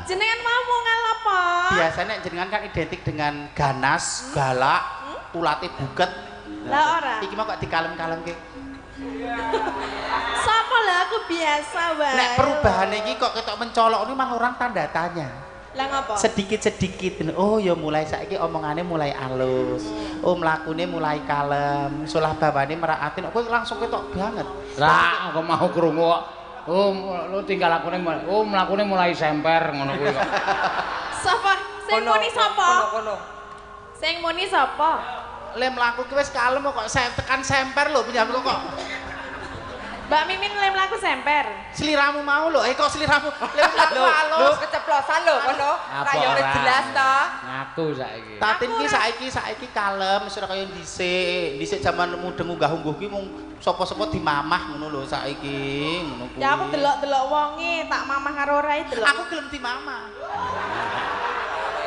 Jenengan mau ngal apa? Biasanya jenengan kan identik dengan ganas, galak, ulate buket. Lah ora. Iki mau kok dikalem-kalem ke. Sapa lah aku biasa wae. Nek perubahan iki kok ketok mencolok ini malah orang tanda tanya. Lah ngapa? Sedikit-sedikit. Oh ya mulai saiki omongane mulai alus. Oh mlakune mulai kalem. Sulah bawane meraatin kowe langsung ketok banget. Lah aku mau krungu kok. Oh lu tinggal lakune mlakune mulai semper ngono kuwi kok. Sapa? Sing muni sapa? Kono. Sing muni sapa? Le mlaku ki wis kalem kok tekan semper lho pinjam kok. Mbak Mimin lem laku semper. Sliramu mau lho, kok sliramu le mlaku Lho, alus. keceplosan lho kono. Apa Kayak wis ora? jelas to. Ngaku saiki. Tatin ki saiki kalem wis ora kaya dhisik. Dhisik jaman mudeng unggah-ungguh ki mung sapa-sapa dimamah ngono lho saiki, ngono kuwi. Ya aku delok-delok wonge, tak mamah karo ora delok. Aku gelem dimamah.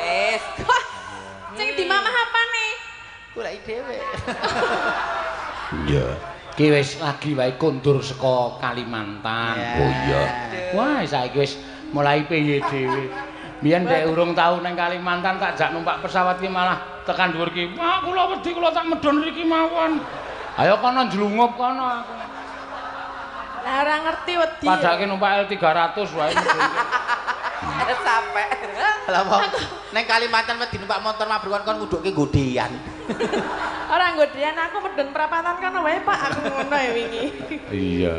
Wis. Sing dimamah apa nih? Goleki dhewe. Iya. Ki wis lagi wae kondur saka Kalimantan. Ya. Oh iya. Wah, saiki wis mulai piye dhewe. Biyen nek urung tau ning Kalimantan tak jak numpak pesawat ki malah tekan dhuwur ki. Wah, kula wedi kula tak medhon mriki mawon. Ayo kono njlungup kono aku. Lah ora ngerti wedi. Padahal numpak L300 wae medhon. Sampai. Lah wong ning Kalimantan wedi numpak motor mabruk kon ngudukke godean. Ora nggodean aku medhon prapatan kono wae Pak, aku ngono ya wingi. Iya.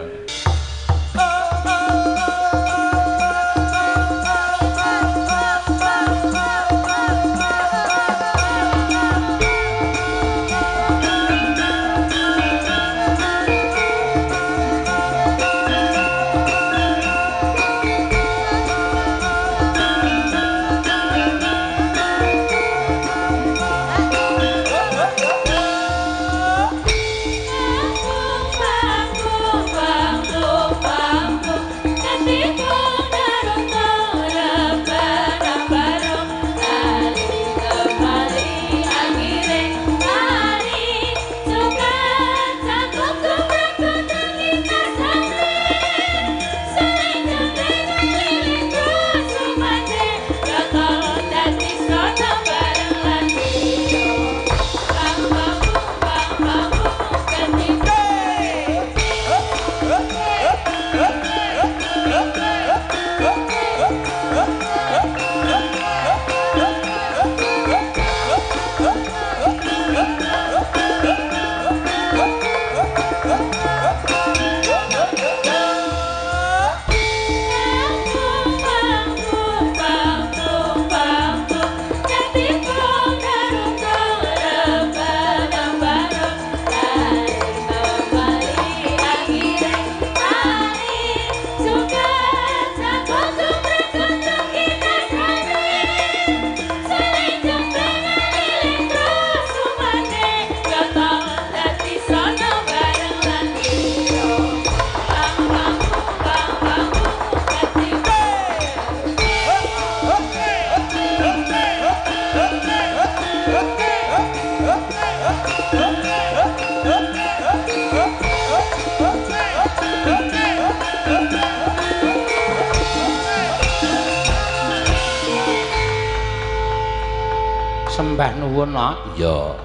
Sembah nuwun, Nok. Ya.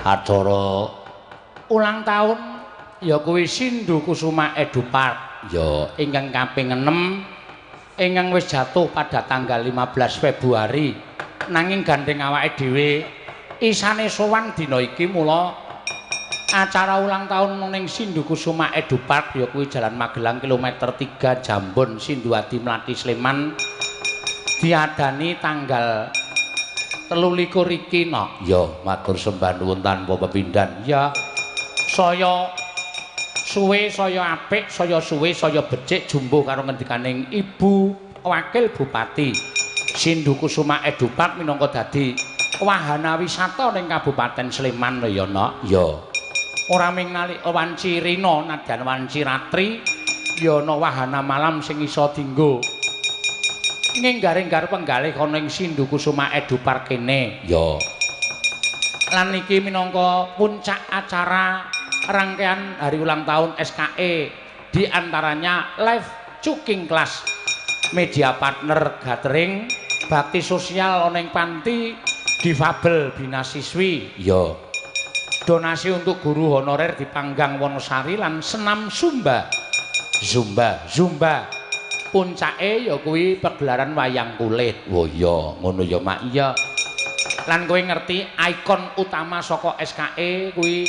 Acara ulang tahun ya kuwi Sindu Kusuma Edupark. Ya, ingkang kaping 6 ingkang wis jatuh pada tanggal 15 Februari. Nanging gandeng awake dhewe isane sowan dina iki mula acara ulang tahun ning Sindu Kusuma Edupark ya kuwi Jalan Magelang kilometer 3 Jambon Sinduadi Mlati Sleman diadani tanggal 23 iki no. Ya, matur sembah nuwun tanpa pepindhan. Ya. Saya suwe, saya apik, saya suwe, saya becik jumbuh karo ngendikaning Ibu Wakil Bupati Sindu Kusuma Edupark minangka dadi wahana wisata ning Kabupaten Sleman lho ya, no. Ya. Ora ningali wanci rina nadyan wanci ratri ya ana wahana malam sing iso dienggo nginggaring-gar penggalih ana ing Sindu Kusuma Edupark kene ya. Lan iki minangka puncak acara rangkaian hari ulang tahun SKE di antaranya live cooking class media partner gathering bakti sosial ana ing panti difabel bina siswi. Ya. Donasi untuk guru honorer di Panggang Wonosari lan senam Zumba. Zumba. Puncake ya kuwi pagelaran wayang kulit. Oh iya, ngono ya Mak. Iya. Lan kowe ngerti ikon utama saka SKE kuwi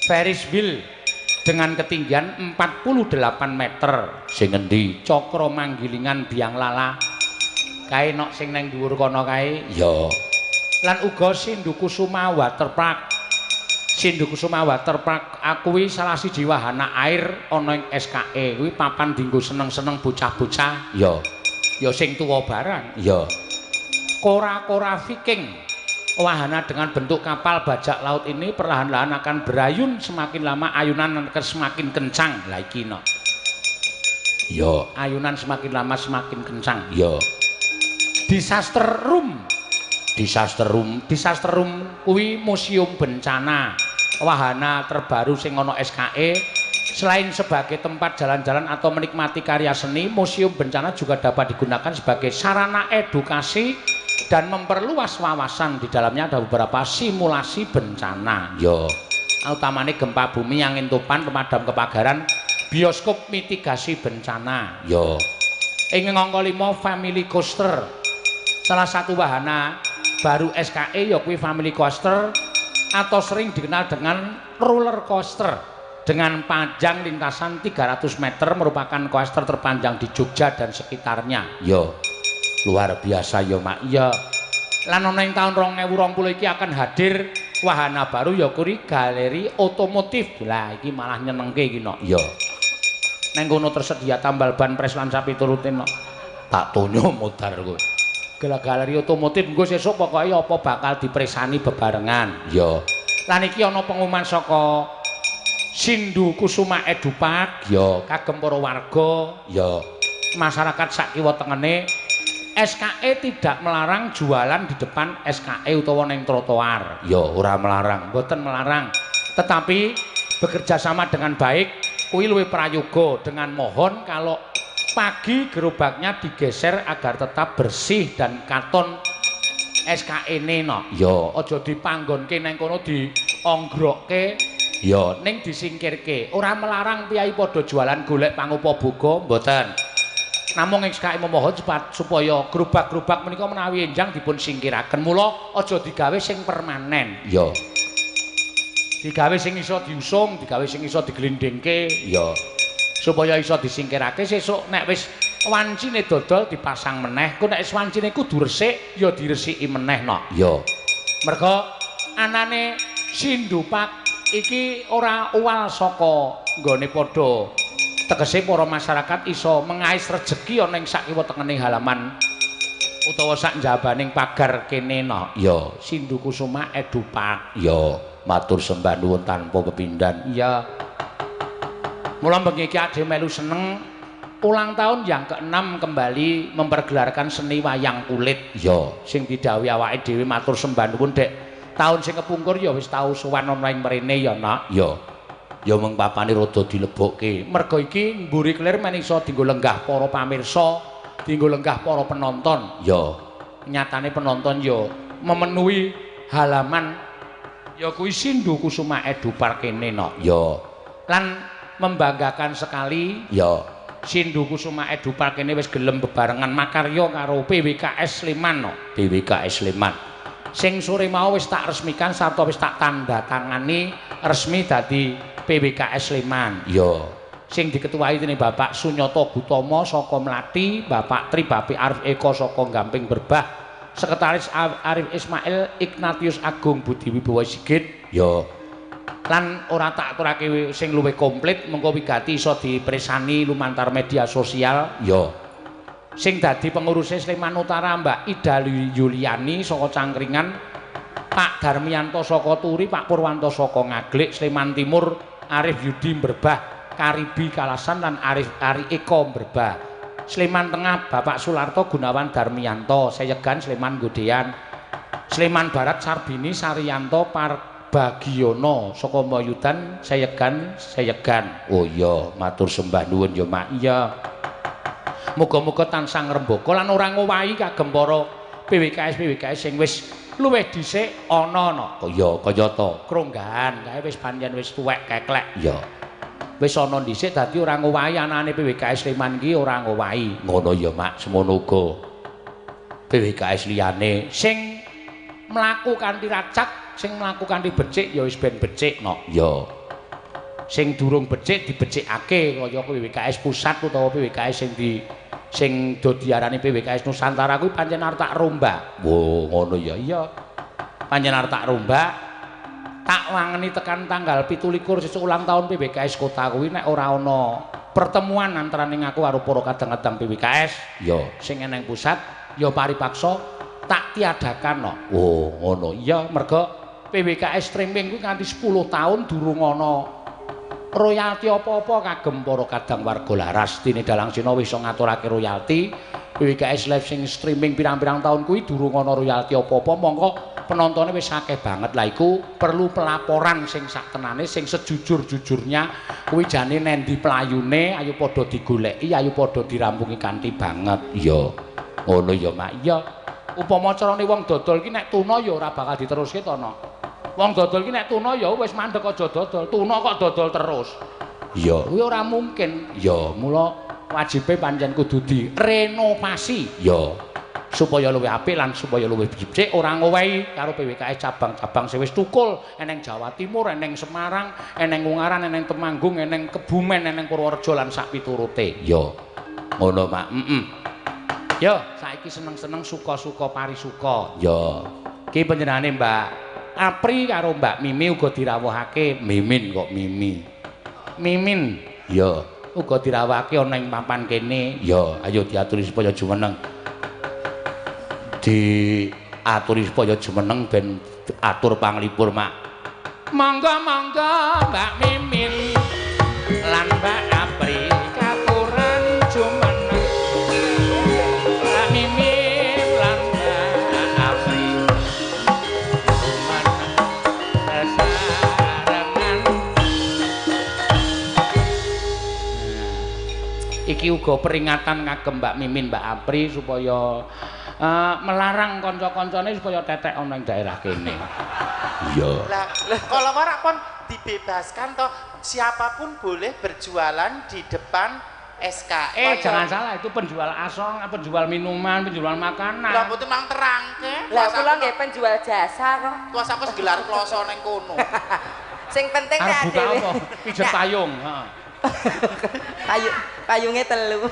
Ferris wheel dengan ketinggian 48 meter. Sing endi? Cakra Manggilingan Biang Lala. Kae nok sing nang dhuwur kono kae. Ya. Lan uga Sindu Kusuma Waterpark. Sindu Kusuma Waterpark kuwi salah siji wahana air ana ing SKE. Kuwi papan dienggo seneng-seneng bocah-bocah. Ya. Ya sing tuwa barang. Ya. Kora-kora Viking. Wahana dengan bentuk kapal bajak laut ini perlahan-lahan akan berayun, semakin lama ayunan akan semakin kencang. Lah iki no. Ya, ayunan semakin lama semakin kencang. Ya. Disaster room kuwi museum bencana. Wahana terbaru sing ana SKE. Selain sebagai tempat jalan-jalan atau menikmati karya seni, museum bencana juga dapat digunakan sebagai sarana edukasi dan memperluas wawasan. Di dalamnya ada beberapa simulasi bencana. Yo, utamanya gempa bumi, angin topan, pemadam kebakaran, bioskop mitigasi bencana. Yo, ing ngangka 5 family coaster. Salah satu wahana baru SKE ya kuwi family coaster atau sering dikenal dengan roller coaster dengan panjang lintasan 300 meter, merupakan coaster terpanjang di Jogja dan sekitarnya. Yo. Luar biasa ya Mak. Iya. Lan ana ing taun 2020 iki akan hadir wahana baru ya kuwi galeri otomotif. Lah iki malah nyenengke iki no. Iya. Nang kono tersedia tambal ban pres lan sapiturute no. Tak tonyo modar kowe. Galeri otomotif engko sesuk pokoke apa bakal dipresani bebarengan. Iya. Lan iki ana pengumuman saka Sindu Kusuma Edupark ya kagem para warga ya masyarakat sak kiwa tengene. SKE tidak melarang jualan di depan SKE utawa ning trotoar. Ya, ora melarang, mboten melarang. Tetapi bekerja sama dengan baik kuwi luwih prayoga dengan mohon kalau pagi gerobaknya digeser agar tetap bersih dan katon SKE-ne no. Ya, aja dipanggonke nang kono dionggrokke. Ya, ning disingkirke. Ora melarang piyai padha jualan golek pangupa boga, mboten. Namung SKE memohon supaya gerobak-gerobak menika menawi enjang dipun singkiraken. Mula aja digawe sing permanen. Ya. Digawe sing iso diusung, digawe sing iso diglindingke, ya. Supaya iso disingkirake sesuk nek wis wancine dodol dipasang meneh. Ku nek wis wancine kudu resik, ya diresiki meneh no. Ya. Merga anane Sindupak iki ora uwal saka nggone padha tegese para masyarakat iso mengais rejeki ana ing sak kiwa tengening halaman utawa sak njabaning pagar kene no. Ya, Sindu Kusuma Edupark. Ya, matur sembah nuwun tanpa pepindhan. Ya. Mula bengi iki ade melu seneng ulang tahun yang ke-6 kembali mempergelarkan seni wayang kulit. Ya, sing didhawuhi awake dhewe matur sembah nuwun Dek. Taun sing kepungkur ya wis tau sowan ana ing mrene ya, Nak. Ya. Ya mung papane rada dilebokke. Merga iki mburi klir men iso dienggo lenggah para pamirsa, dienggo lenggah para penonton. Ya, nyatane penonton ya memenuhi halaman ya kuwi Sindu Kusuma Edupark kene no. Ya. Lan membanggakan sekali ya Sindu Kusuma Edupark kene wis gelem bebarengan makarya karo PWKS Sleman no. PWKS Sleman. Sing sore mau wis tak resmikan sarta wis tak tanda tangani resmi dadi PWKS Sleman. Ya. Sing diketuai dening Bapak Sunyata Gutama saka Mlati, Bapak Tribapi Arif Eko saka Gamping Berbah, Sekretaris Arif Ismail Ignatius Agung Budi Wibowo Sigit. Ya. Lan ora tak aturake sing luwih komplit mengko wigati iso dipresani lumantar media sosial. Ya. Sing dadi pengurus Sleman Utara Mbak Ida Yuliani saka Cangkringan, Pak Darmianto saka Turi, Pak Purwanto saka Ngaglik, Sleman Timur Arif Yudi Berbah, Karibi Kalasan dan Ari Eko Berbah. Sleman Tengah Bapak Sularto Gunawan Darmianto, Sayegan Sleman Godean. Sleman Barat Sarbini Saryanto Parbagiono saka Moyudan, Sayegan. Oh iya, matur sembah nuwun ya Mak. Iya. Muga-muga tansah ngrembaka lan ora ngowahi kagem para PWKS sing wis luwih dhisik ana. Ya kaya ta. Kronggahan kae wis pancen wis tuwek keklek. Ya. Wis ana dhisik dadi ora ngowahi anane PWKS Sleman iki ora ngowahi. Ngono ya, Mak, semono uga. PWKS liyane sing mlaku kanthi racak, sing mlaku kanthi becik ya wis ben becik, Nok. Ya. Sing durung becik dibecikake kaya PWKS pusat utawa PWKS sing do diarani PWKS Nusantara kuwi pancen arep tak rombak. Wo, ngono ya. Iya. Pancen arep tak rombak. Tak wangeni tekan tanggal 17 sesuk ulang tahun PWKS kota kuwi nek ora ana pertemuan antaraning aku karo para kadang-kadang PWKS, ya sing eneng pusat, ya paripaksa tak tiadakan no. Oh, ngono. Iya, mergo PWKS streaming kuwi nganti 10 tahun durung ana royalti apa-apa kagem para kadang warga laras. Dene Dalang Sina wis iso ngaturake royalti. PWKS live sing streaming pirang-pirang tahun kuwi durung ana royalti apa-apa, mongko penontonnya wis akeh banget. Lah iku perlu pelaporan sing saktenane sing sejujur-jujurnya kuwi jane nendi playune, ayo padha digoleki, ayo padha dirampungi kanthi banget. Iya. Ngono ya, Mak. Iya. Upama carane wong dodol ki nek tuna ya ora bakal diteruske to, Nok. Wong dodol ki nek tuna ya wis mandek aja dodol. Tuna kok dodol terus. Iya, kuwi ora mungkin. Ya, mula wajibe pancen kudu direnovasi. Ya. Supaya luwih apik lan supaya luwih becik ora ngowehi karo PWKS cabang-cabang sing wis tukul eneng Jawa Timur, eneng Semarang, eneng Ungaran, eneng Temanggung, eneng Kebumen, eneng Purworejo lan sak piturute. Ya. Ngono, Mak. Yo, saiki seneng-seneng suka-suka parisuka. Ya. Ki panjenengane Mbak Apri karo Mbak Mimi uga dirawuhake. Mimin kok Mimi. Mimin. Ya, uga dirawuhake ana ing papan kene. Ya, ayo diaturi supaya jumeneng. Diaturi supaya jumeneng ben atur panglipur, Mak. Mangga-mangga Mbak Mimin lan Mbak Apri katuran jumeneng. Mbak Mimin lan Mbak Apri jumeneng sesarengan. Iki uga peringatan kagem Mbak Mimin, Mbak Apri supaya melarang kanca-kancane supaya tetek ana ing daerah kene. Iya. Lah, kalau warak pun dibebaskan toh, siapapun boleh berjualan di depan SKE. Jangan salah, itu penjual asong, penjual minuman, penjual makanan. Lah mboten mang terangke. Lah kula nggih penjual jasa kok. Tuas aku gelar kloso ning kono. Sing penting nek buka dhewe. apa? Pijet payung, heeh. Payungnya telu.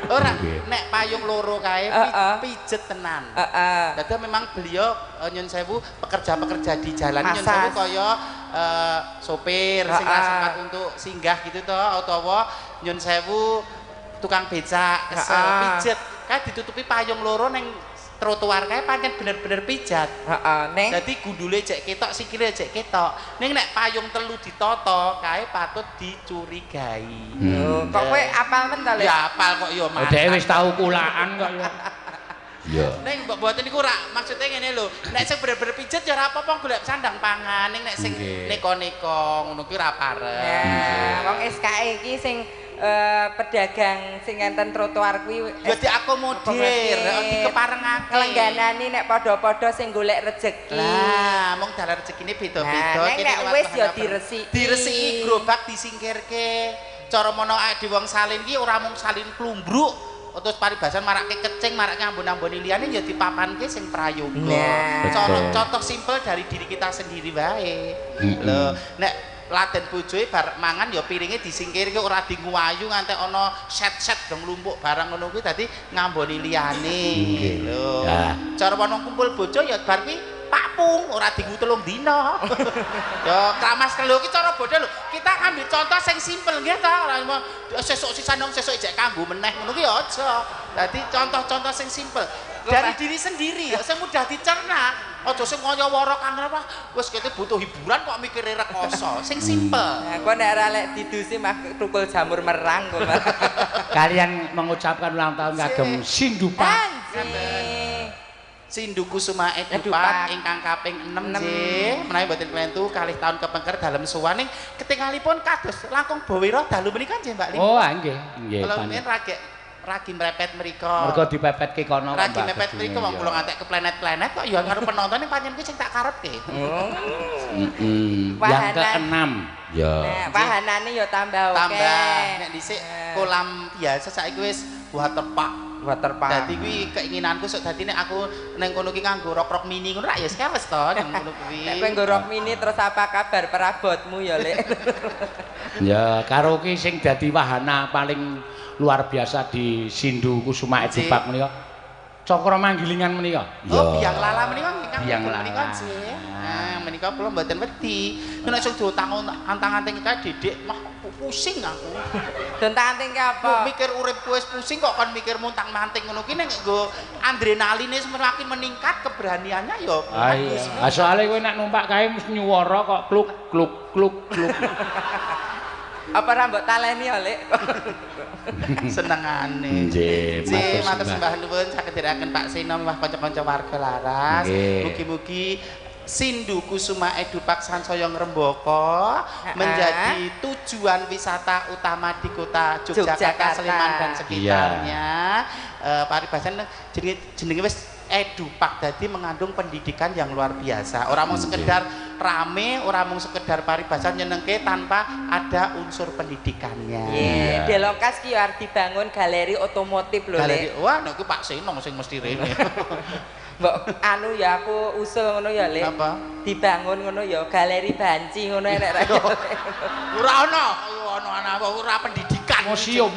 Ora, nek payung loro kae pijet tenan. Dadi memang beliau nyun sewu pekerja-pekerja di jalan nyun sewu kaya sopir sing sempat untuk singgah gitu toh, utawa nyun sewu tukang becak pijet kae ditutupi payung loro ning trotoar kae pancen bener-bener pijat. Ning dadi gundule jek ketok, sikile jek ketok. Ning nek payung telu ditata kae patut dicurigai. Kok kowe apal men to, Le? Ya apal kok ya, Mas. Dhewe wis tau kulaan kok ya. Iya. Ning mbok mboten niku ora maksude ngene lho. Nek sing bener-bener pijet ya ora apa-apa golek sandang pangan. Ning nek sing neko-neko ngono kuwi ora pareng. Ya, wong SKE iki sing pedagang sing enten trotoar kuwi ya diakomodir, dikeparengake. Nglengganani nek padha-padha sing golek rejeki. Lah, mong dalan rezekine beda-beda. Nek wis ya diresiki. Diresiki gerobak disingkirke. Cara mono awake dhewe wong salin ki ora mung salin klumbruk, terus paribasan marake kecing, marake ambon-amboni liyane ya dipapanke sing prayoga. Contoh simpel dari diri kita sendiri wae. Lho, nek laden bojoe bar mangan ya piringe disingkirke ora dinguwayu nganti ana set-set dong lumpuk barang ngono kuwi dadi ngamboni liyane lho. Cara ana kumpul bojo ya bar kuwi pakpung ora dingu 3 dina. Ya kramas telu ki cara bodho lho. Kita ambil contoh sing simpel nggih ta, ora sesuk sisan nang sesuk ijek kanggo meneh ngono ki aja. Dadi contoh-contoh sing simpel dari diri sendiri ya sing mudah dicerna. Aja sing kaya wara kangen apa wis kete butuh hiburan kok mikire rekoso sing simpel. Nah, kok nek ora lek didusi mah tukul jamur merang kok. Kalian mengucapkan ulang tahun kagem Sindupa. Sindu Kusuma Edupat ingkang kaping 6 nggih. Menawi boten klentu kalih taun kepengker dalem sowan ning ketingalipun kados langkung bawira dalu menika nggih Mbak Lim. Oh, nggih. Nggih. Kalau men ragek ragi mrepet mriko. Mergo dipepetke kono ragi mepet mriko wong kula ngantek ke planet-planet kok ya karo penonton pancen kuwi sing tak karepke. Yang keenam. Ya. Nah, wahanane ya tambah oke. Tambah nek dhisik kolam biasa saiki wis waterpark. Dadi kuwi keinginanku sok dadi nek aku ning kono ki nganggo rok-rok mini ngono rak ya wis to nang kono kuwi. Nek kowe nggo rok mini terus apa kabar perabotmu ya, Lek? Ya, karo ki sing dadi wahana paling luar biasa di Sindu Kusuma Edupak menika. Cakra manggilingan menika. Oh, biang lala menika ingkang biang menika lala. sih. Nah, menika kula mboten wedi. Nek sing diutang antang-anting kae Dedek mah pusing aku. Dontang-anting ki apa? Kok mikir uripku wis pusing kok kon mikir muntang-manting ngono ki nek nggo adrenaline semakin meningkat keberaniannya ya. Ah, soalnya kowe nek numpak kae mesti nyuwara kok kluk kluk kluk kluk. Apa ra mbok taleni ya, Lek? Senengane. Nggih, matur sembah nuwun saged dherekaken Pak Seno miwah kanca-kanca warga laras. Mugi-mugi Sindu Kusuma Edupak sansaya ngrembaka menjadi tujuan wisata utama di kota Yogyakarta, Sleman dan sekitarnya. Paribasan jenenge wis Edupak dadi mengandung pendidikan yang luar biasa. Ora mung sekedar rame, ora mung sekedar paribasan nyenengke tanpa ada unsur pendidikannya. Di Lokas ki arep dibangun galeri otomotif lho, Lek. Wah, nek ku Pak Seno sing mesti rene. Mbok anu ya aku usul ngono ya, Lek. Apa? Dibangun ngono ya galeri banci ngono enek ra. Ora ono, ana ora pendidikan. Museum.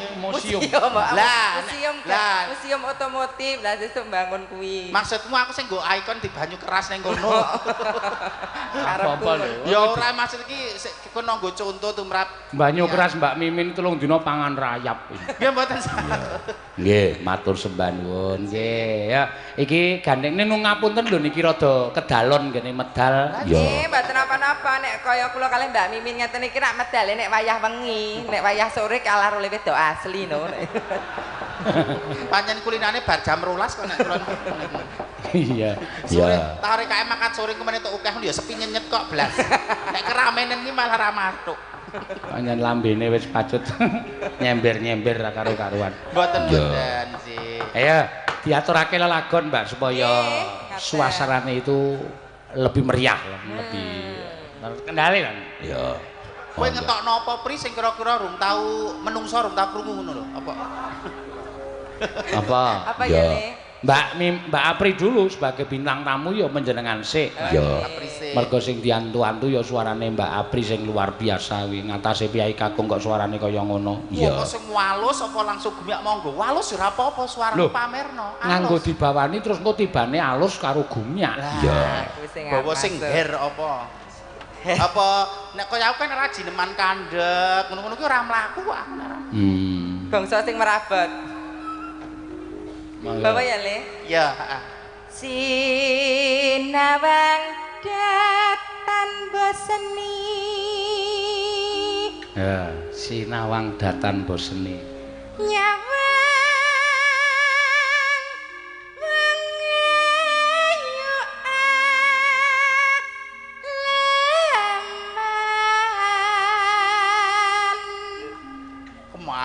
Lah, museum otomotif lah sesuk bangun kuwi. Maksudmu aku sing nggo ikon di banyu keras ning kono. Apa lho? Ya ora maksud iki kono nggo conto tumrap Banyu keras Mbak Mimin 3 dina pangan rayap. Ya mboten salah. Nggih, matur sembah nuwun. Nggih, ya. Iki gandenge nun ngapunten lho niki rada kedalon ngene medal. Nggih, mboten apa-apa nek kaya kula kalih Mbak Mimin ngeten iki rak medale nek wayah wengi, nek wayah sore kalah oleh wedok asli no. Pancen kulinane bar jam 12 kok nek kula. Iya. Sore tarik kae makan sore kemene tok akeh ya sepi nyenyet kok blas. Nek keramenen iki malah ra matuk. Panjen lambene wis pacut nyember-nyember ra karo-karuan. Mboten sih. Ayo diaturake lelagon Mbak supaya suasanane itu lebih meriah, lebih terkendali kan. Iya. Kowe ngetokno apa pri sing kira-kira rung tau menungso rung tau krungu ngono lho, apa? Apa ya, Le? Mbak Apri dulu sebagai bintang tamu ya menjenengan sik. Ya. Mergo sing diantu-antu ya suarane Mbak Apri sing luar biasa kuwi ngatasé Piyai Kakung kok suarane kaya ngono. Iya. Kok sing walus apa langsung gumiak monggo? Walus ya ora apa-apa suarane pamerno. Nganggo dibawani terus engko tibane alus karo gumiak. Iya. Bawa sing her apa? Apa nek kaya aku kan ora jineman kandhek, ngono-ngono ki ora mlaku kok. Bangsa sing merabot. Bawa ya, Le? Ya, Sinawang datan boseni. Ya, sinawang datan boseni. Nyawang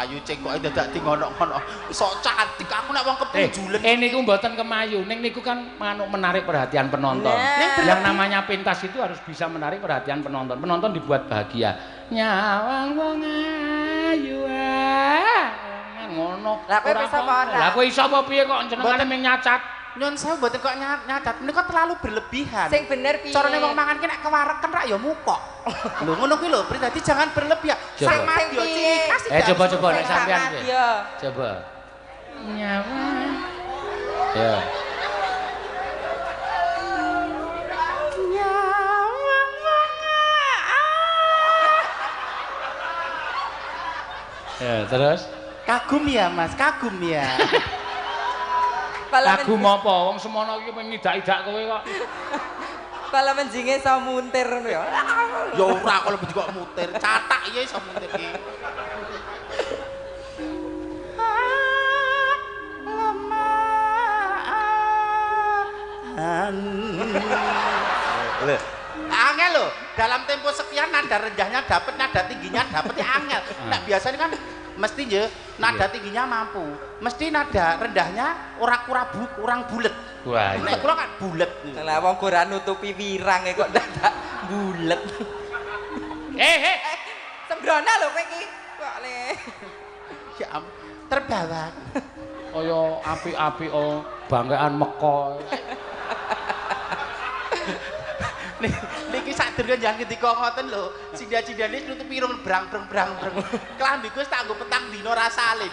ayu cek kok dadak ngono-ngono sok cantik aku nek wong kepunjulen niku mboten kemayu ning niku kan manuk menarik perhatian penonton. Yang namanya pentas itu harus bisa menarik perhatian penonton. Penonton dibuat bahagia. Nyawang wong ayu ngono. Lah kowe iso apa ora? Lah kowe iso apa piye kok jenengane mung nyacat. Nyun sewu mboten kok nyacat. Menika terlalu berlebihan. Sing bener piye? Carane wong mangan ki nek kewareken rak ya mukok. Lho ngono kuwi lho, berarti jangan berlebihan. Sama yo ciri khas. Coba nek sampean piye? Coba. Nyawa. Ya. Ya, terus? Kagum ya, Mas, kagum ya. Kagum apa? Wong semono iki pengen ngidak-idak kowe kok. Kala menjinge iso muntir ngono ya. Ya ora kalau benjing kok mutir, catak iya iso muntir iki. Angel loh, dalam tempo sekian nada rendahnya dapat, nada tingginya dapat ya angel. Nah biasanya kan mesti ya Nada tingginya mampu. Mesti nada rendahnya kurang bulet. Wah. Nek kula kan bulet. Lah wong ora nutupi wirang kok dadak bulet. Sembrono lho kowe iki. Kok le. Ya terbawa. Kaya apik-apik bangkean meko. Niki sadurunge njangan ngendika ngoten lho. Cinda-cindane nutupi irung brang-brang. Klambi Gus tak nggo petang dina ra salin.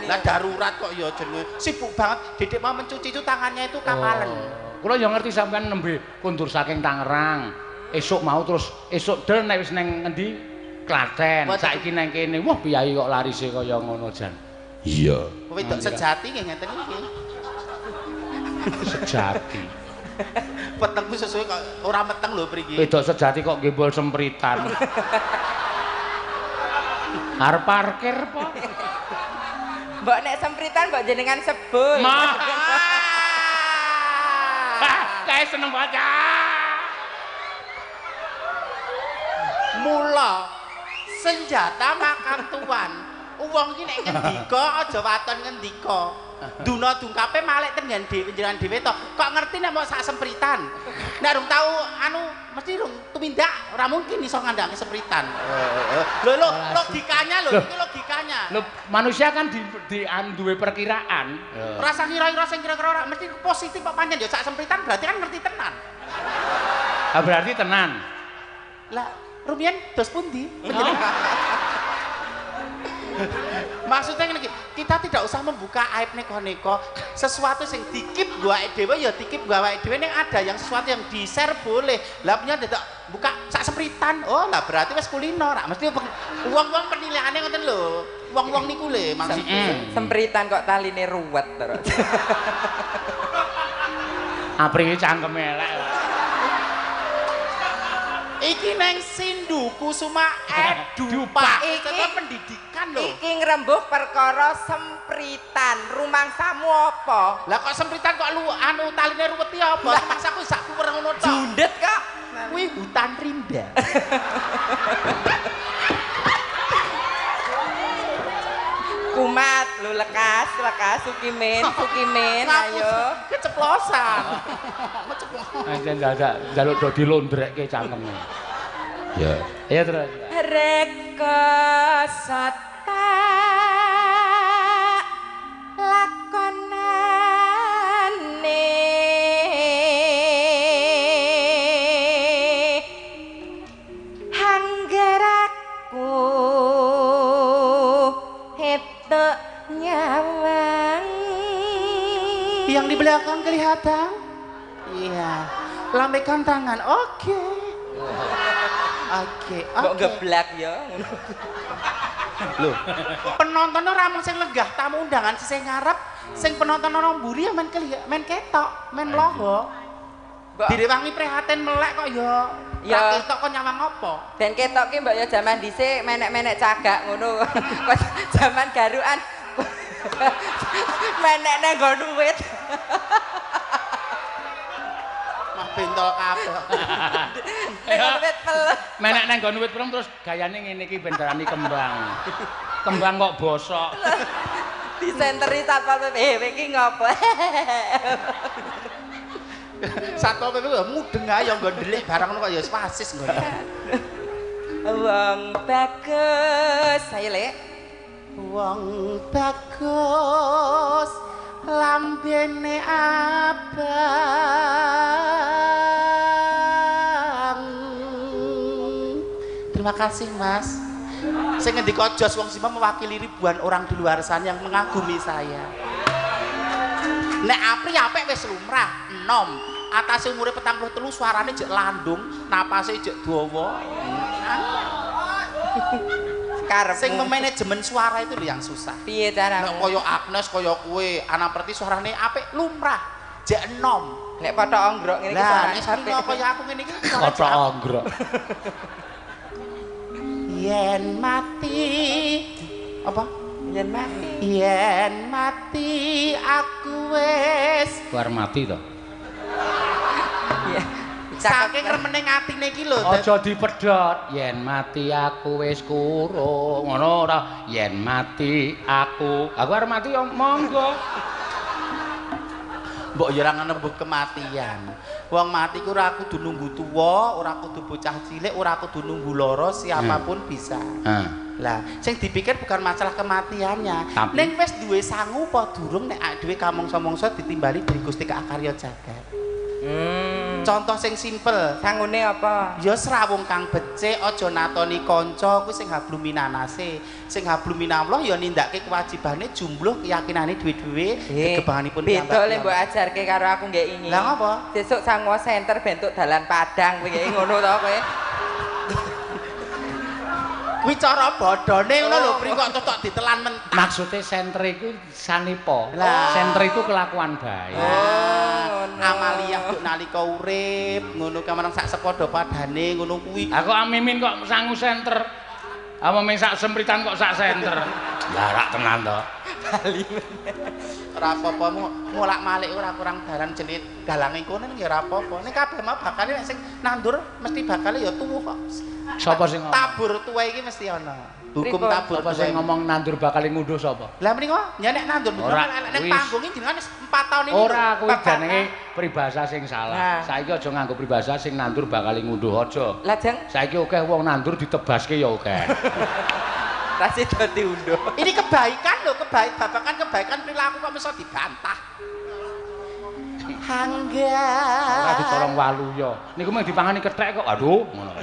Lah darurat kok ya jenenge. Sibuk banget. Dedek mau mencuci itu tangannya itu kapalan. Kula ya ngerti sampean nembe kundur saking Tangerang. Esuk mau terus esuk del nek wis nang ngendi? Klaten. Saiki nang kene. Wah, piyai kok larise kaya ngono jan. Iya. Wedok sejati nggih ngeten iki. Sejati. Petengku sesuai kok ora meteng lho mriki. Wedok sejati kok gembol sempritan. Arep parkir apa? Mbok nek sempritan mbok jenengan sebul. Kae seneng banget. Mula senjata makan tuan. Wong iki nek ngendika aja waton ngendika. Duna dungkape malek tengen dhewe njenengan dhewe to. Kok ngerti nek mau sak sempritan. Nek rung tau mesti rung tumindak ora mungkin iso ngandhangi sempritan. Lho logikanya lho iki logikanya. Lho manusia kan di duwe perkiraan. Rasa kira-kira sing kira-kira ora mesti positif kok pancen ya sak sempritan berarti kan ngerti tenan. Ah berarti tenan. Lah rumiyin dos pundi? Maksudnya ngene iki, kita tidak usah membuka aib neko-neko. Sesuatu sing dikip nggo awake dhewe ya dikip nggo awake dhewe ning ada yang sesuatu yang di-share boleh. Lah punya dadak buka sak sempritan. Oh, lah berarti wis kulino ra. Mesti wong-wong penilaiane ngoten lho. Wong-wong niku lho maksudnya. Sempritan kok taline ruwet terus. Apringe cangkeme elek. Iki neng Sindu Kusuma Edu Pak. Iki pendidikan lho. Iki ngrembug perkara sempritan. Rumangsamu apa? Lah kok sempritan kok lu taline ruweti apa? Rumangsaku sak kuwer ngono tok. Jundet kok. Kuwi hutan rimba. Kumat lu lekas Sukimin ayo keceplosan. Anjen dadak njaluk do dilondrekke cangkeme. Ya. Ya terus. Reka sata lakonane hanggeraku hetok nyawang. Yang di belakang kelihatan? Iya. Lambaikan tangan. Oke. Kok geblak ya? Loh. Penonton ora mung sing lenggah tamu undangan sing ngarep, sing penonton ana mburi ya men ketok, men mloho. Direwangi prihatin melek kok ya. Ya ketok kok nyawang apa? Dan ketok ki mbak ya jaman dhisik menek-menek cagak ngono. Jaman garukan menek nang nggon duit. Mah bentol kabeh. Duit pel. Menek nang nggon wit prem terus gayane ngene iki ben darani kembang. Kembang kok bosok. Disenteri Satpol PP iki ngopo? Satpol PP kok mudeng ae ya nggon ndelik barang ngono kok ya wasis nggon. Wong bagus, ayo Lek. Wong bagus lambene abang. Terima kasih Mas. Saya ngendika jos wong Sima mewakili ribuan orang di luar sana yang mengagumi saya. Nek apik wis lumrah, enom. Atase umure 43 suarane jek landung, napase jek dawa. Karep. Sing memanajemen suara itu yang susah. Piye carane? Nek kaya Agnes kaya kowe, ana perti suarane apik lumrah, jek enom. Nek pothok onggrok ngene iki Lah, suarane nek kaya aku ngene iki Kocok onggrok. Yen mati apa? Yen mati. Yen mati aku wis War mati to. saking remening atine iki lho. Aja dipedhot. Yen mati aku wis kurung. Ngono ora? Yen mati aku arep mati ya monggo. Mbok ya ora nembus kematian. Wong mati ku ora kudu nunggu tuwa, ora kudu bocah cilik, ora kudu nunggu lara, siapapun bisa. Lah, sing dipikir bukan masalah kematiannya. Ning wis duwe sangu apa durung nek awake dhewe kamangsa-mangsa ditimbali dari Gusti Karya Jagat. Contoh sing simpel, sangune apa? Ya srawung kang becik, aja natoni kanca, kuwi sing hablum minanase. Sing hablum minallah ya nindakake kewajibane jumbluh keyakinane dhewe-dhewe gegebanganipun piyambak. Beda lek mbok ajarke karo aku nggih ingin. Lah apa? Sesuk sangu senter bentuk dalan Padang kuwi ngono to kowe. Kuwi cara bodhone ngono lho, pri kok tok ditelan mentah. Maksude senter iku sanipa. Senter iku kelakuan baik. Amaliyah kok nalika urip, ngono kamarang sak sepadha padane ngono kuwi. Aku amimin kok sangu senter. Apa ming sak sempritan kok sak senter. Lah rak tenan to. Bali. Ora apa-apa ngolak-malik ora kurang dalan jenit galange kono ya ora apa-apa. Nek kabeh mah bakale nek sing nandur mesti bakale ya tuwuh kok. Sapa sing ngomong? Tabur tuwa iki mesti ana. Hukum tabur apa sing ngomong nandur bakal ngunduh sapa? Lah mriko ya nek nandur nek panggung iki jenengan 4 tahun ini. Ora kuwi jenenge peribahasa sing salah. Saiki aja nganggo peribahasa sing nandur bakal ngunduh aja. Lajeng saiki akeh wong nandur ditebaske ya akeh. Rasi dadi unduh. Ini kebaikan lho, babakan kebaikan perilaku kok iso dibantah. Hangga. Ora dicolong walu ya. Niku mung dipangani kethek kok. Aduh, ngono.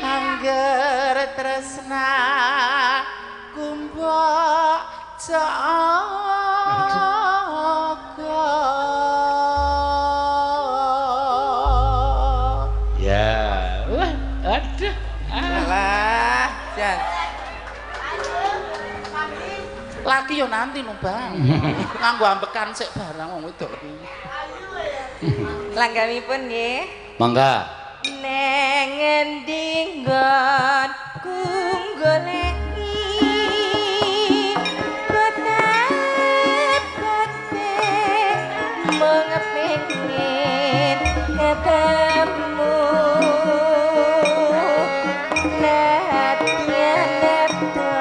Angger tresna kumbok jaga. Ya, aduh. Alah, Jan. Laki yo nanti no, Bang. Nganggo ambekan sik barang wong wedok iki. Langgamipun nggih. Mangga. Neng endi nggonku goleki kote-kote mengepingin ketemu nadyan nepto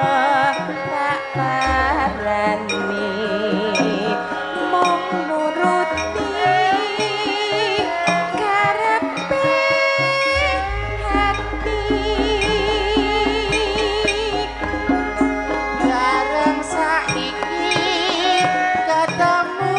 tak parani mung nuruti karepe Jarang saiki ketemu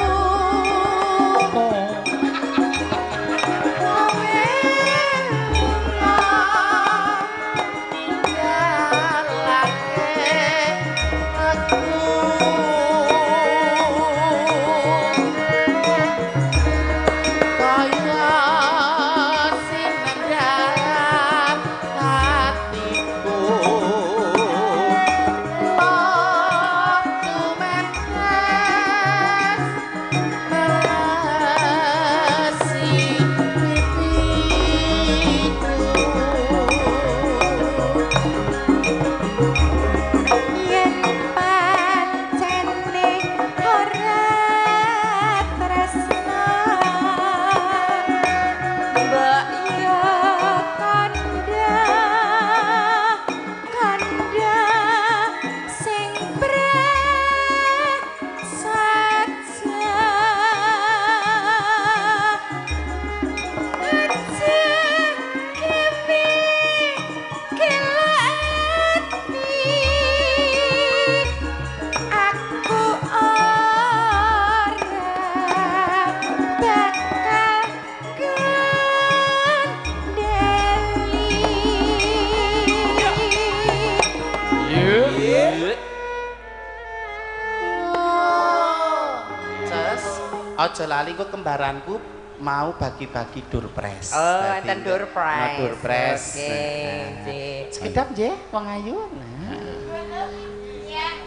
Aja lali kok kembaranku mau bagi-bagi durpres. Oh, enten durpres. Durpres. Oke, Sekedap nggih wong ayu.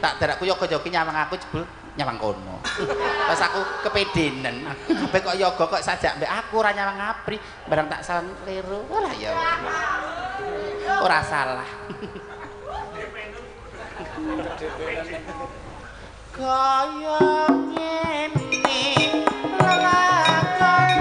Tak darakku yoga-yogi nyawang aku jebul nyawang kono. Pas aku kepedenen, kabeh kok yoga kok sajak mbek aku ora nyawang apri, barang tak salah kleru. Lah ya. Ora salah. Kaya ngene lelakon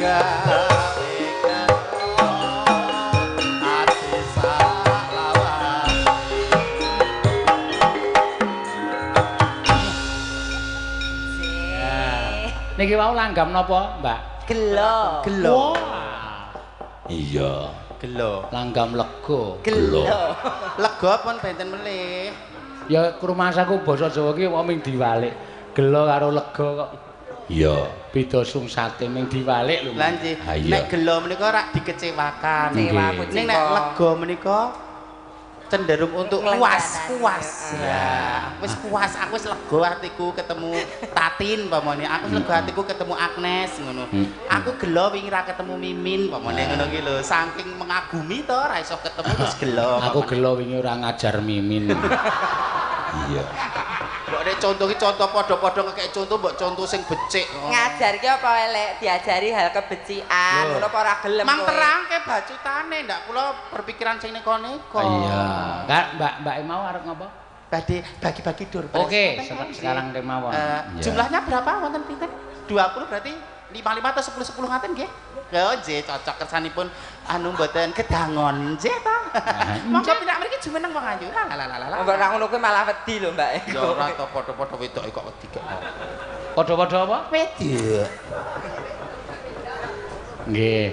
gawe karo ati salawase. Niki wau langgam napa, Mbak? Gelo. Gelo. Iya, Gelo. langgam lega. Gelo. Lega pun benten melih. Ya krumasaku basa Jawa ki wong ming diwalik. Gelo karo lega kok. Iya, beda sungsate ming diwalik lho. Lah nggih, Ha, iya. nek gelo menika rak dikecewakan. Kecewa, Nggih. Ning nek lega menika cenderung untuk puas. Ya, wis puas, aku wis lega atiku ketemu Tatin pamane. Aku wis lega atiku ketemu Agnes ngono. Aku gelo wingi ra ketemu Mimin pamane ngono ki lho. Saking mengagumi to ra iso ketemu terus gelo. Aku gelo wingi ora ngajar Mimin. Iya. Mbok nek contoh ki contoh padha-padha ngekek contoh mbok contoh sing becik. Ngajar ki apa elek diajari hal kebecikan, ngono apa ora gelem Mang kowe? terangke bacutane ndak kula berpikiran sing neko-neko. Iya. Kak, Mbak mau arep ngapa? Badhe bagi-bagi dur. Oke, sekarang kemawon. Iya. Jumlahnya berapa wonten pinten? 20 berarti 55 atau 10 ngaten nggih? Ya nggih cocok kersanipun anu mboten kedangon nggih ta. Monggo pindah mriki jumeneng wong ayu. Lah. Mbak ra ngono kuwi malah wedi lho, Mbak. Ya ora to padha-padha wedoke kok wedi kok. Padha-padha apa? Wedok. Nggih.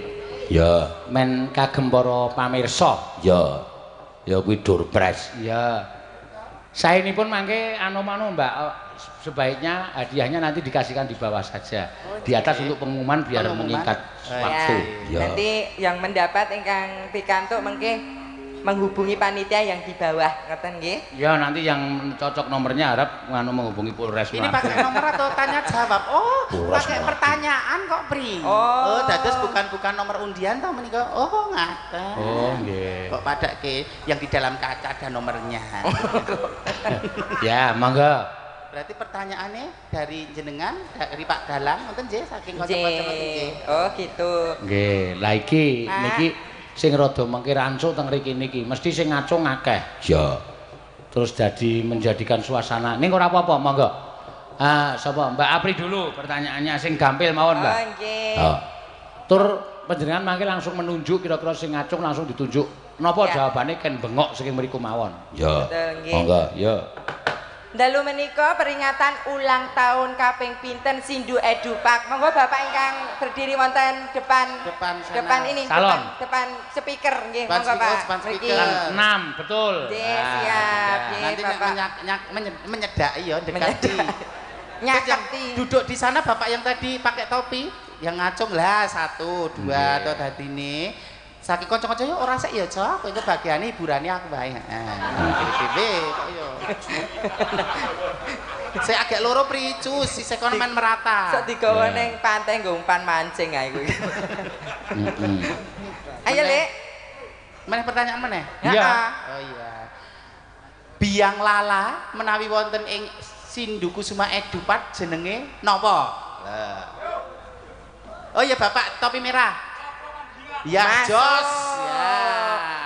Ya, men kagem para pamirsa. Ya. Ya kuwi Durpres. Ya. Saenipun mangke anu-manu Mbak, sebaiknya hadiahnya nanti dikasihkan di bawah saja. Di atas untuk pengumuman biar menyingkat waktu. Ya. Nanti yang mendapat ingkang pikantuk mengke menghubungi panitia yang di bawah, ngoten nggih? Ya, nanti yang cocok nomornya harap nganu menghubungi Polres. Ini pakai nomor atau tanya jawab? Oh, pakai pertanyaan kok, Pri. Oh, dados bukan nomor undian toh menika. Oh, ngaten. Oh, nggih. Kok padake yang di dalam kaca ada nomornya. Ya, monggo. Berarti pertanyaannya dari jenengan, dari Pak Dalang, ngoten nggih saking kanca-kanca ngoten nggih. Oh, gitu. Nggih, lah iki niki sing rada mengki rancuk teng mriki niki, mesti sing ngacung akeh. Ya. Terus jadi menjadikan suasana. Ning ora apa-apa, monggo. Ah, sapa? Mbak Apri dulu pertanyaannya sing gampil mawon, Mbak. Oh, nggih. Tur panjenengan mangke langsung menunjuk kira-kira sing ngacung langsung ditunjuk. Napa jawabane ken bengok saking mriku mawon. Ya. Betul, nggih. Monggo, ya. Dalu menika peringatan ulang tahun kaping pinten Sindu Edupak. Monggo Bapak ingkang berdiri wonten depan ini, Salon. depan speaker nggih, Depan monggo Pak. depan Mriki. speaker. 6, betul. Nggih, siap. Nggih, Nanti nek Bapak. menyedaki ya dekati. Nyaketi. Duduk di sana Bapak yang tadi pakai topi, yang ngacung lah 1, 2 atau dadine. Saking kanca-kanca yo ora sik ya, Cok. Kowe bagiane hiburane aku wae. Dhewe kok yo. Saya agak loro pricus, sisih kon men merata. Sok digawa ning pantai nggo umpan mancing ae kuwi. Ayo, Lek. Meneh pertanyaan meneh? Iya. Oh iya. Biang lala menawi wonten ing Sindu Kusuma Edupat jenenge napa? Lah. Oh iya Bapak topi merah. Ya jos. Ya.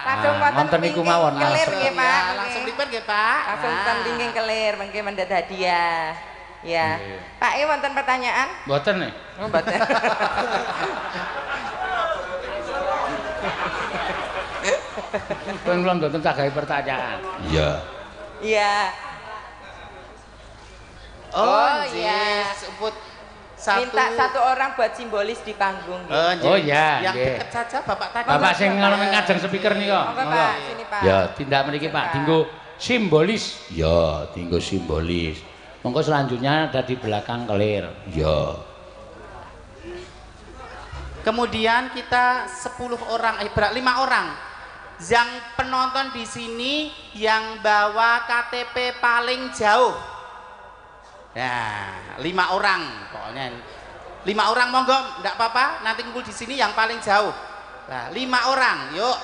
Langsung wonten niku mawon kelir langsung. nggih, Pak. Langsung pripun nggih, Pak? Langsung ten pingking kelir mengke mendet hadiah. Ya. Pak, wonten pertanyaan? Mboten nih. Oh, mboten. Pun kula mboten tak gawe pertanyaan. Iya. Iya. Oh, iya. Sebut satu. Minta satu orang buat simbolis di panggung. Nggih. Oh, iya, Yang nggih. dekat saja Bapak tadi. Bapak sing ngajeng speaker nika. Monggo, Pak, sini, Pak. Ya, tindak mriki Pak, dinggo simbolis. Ya, dinggo simbolis. Monggo selanjutnya ada di belakang kelir. Ya. Kemudian kita 10 orang, 5 orang. Yang penonton di sini yang bawa KTP paling jauh. Nah, 5 orang pokoknya. 5 orang monggo, enggak apa-apa, nanti ngumpul di sini yang paling jauh. Nah, 5 orang, yuk.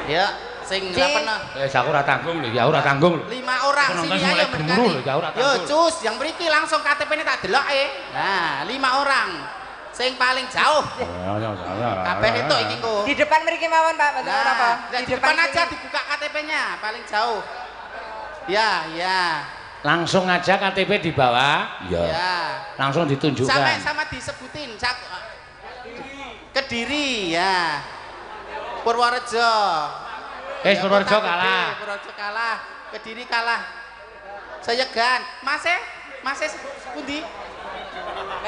Ya, sing enggak pernah. Aku ora tanggung lho, ya ora tanggung lho. 5 orang Penonton sini mulai ayo gemuruh lho, mendekati. ya ora Yo, tanggung. cus, yang mriki langsung KTP-ne tak deloke. Nah, 5 orang. Sing paling jauh. Kabeh entuk iki kok. Di depan mriki mawon, Pak. Mboten Nah, apa. di depan aja sini. dibuka KTP-nya, paling jauh. Ya, ya. Langsung aja KTP dibawa. Ya. Langsung ditunjukkan. Sama disebutin. Kediri ya. Purworejo. Purworejo kalah. Purworejo kalah. Kediri kalah. Sayegan. Mas pundi?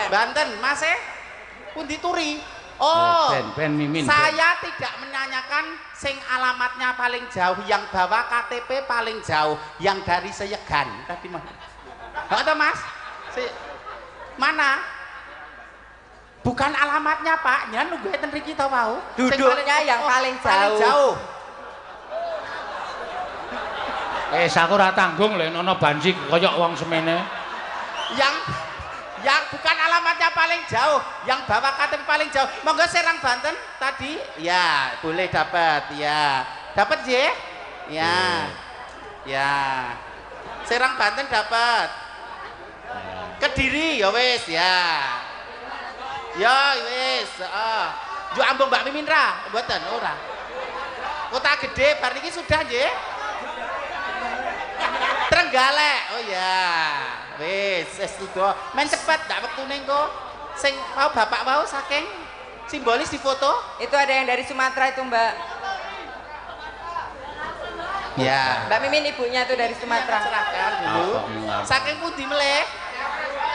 Banten, Mas pundi Turi? Oh, Ben Mimin. Saya tidak menanyakan sing alamatnya paling jauh, yang bawa KTP paling jauh, yang dari Sayegan. Tadi mana? Enggak tahu, Mas. Mana? Bukan alamatnya, Pak. Nyan nunggu enten mriki to wau. Duduknya yang paling jauh. Paling jauh. Aku ora tanggung lho ana banji koyok wong semene. Yang bukan alamatnya paling jauh, yang bawa KTP paling jauh. Monggo Serang Banten tadi. Ya, boleh dapat. Ya. Dapat, J? Ya. Ya. Serang Banten dapat. Kediri ya wis ya. Ya wis, heeh. Yo ambung Mbak Mimin ra, mboten ora. Kota Gede bar niki sudah, nggih. Trenggalek. Oh ya. Wis sudah. Men cepet ndak wektune engko. Sing mau bapak mau saking simbolis di foto. Itu ada yang dari Sumatera itu, Mbak. Ya. Mbak Mimin ibunya tuh dari Sumatera. Serahkan dulu. Saking pundi meleh?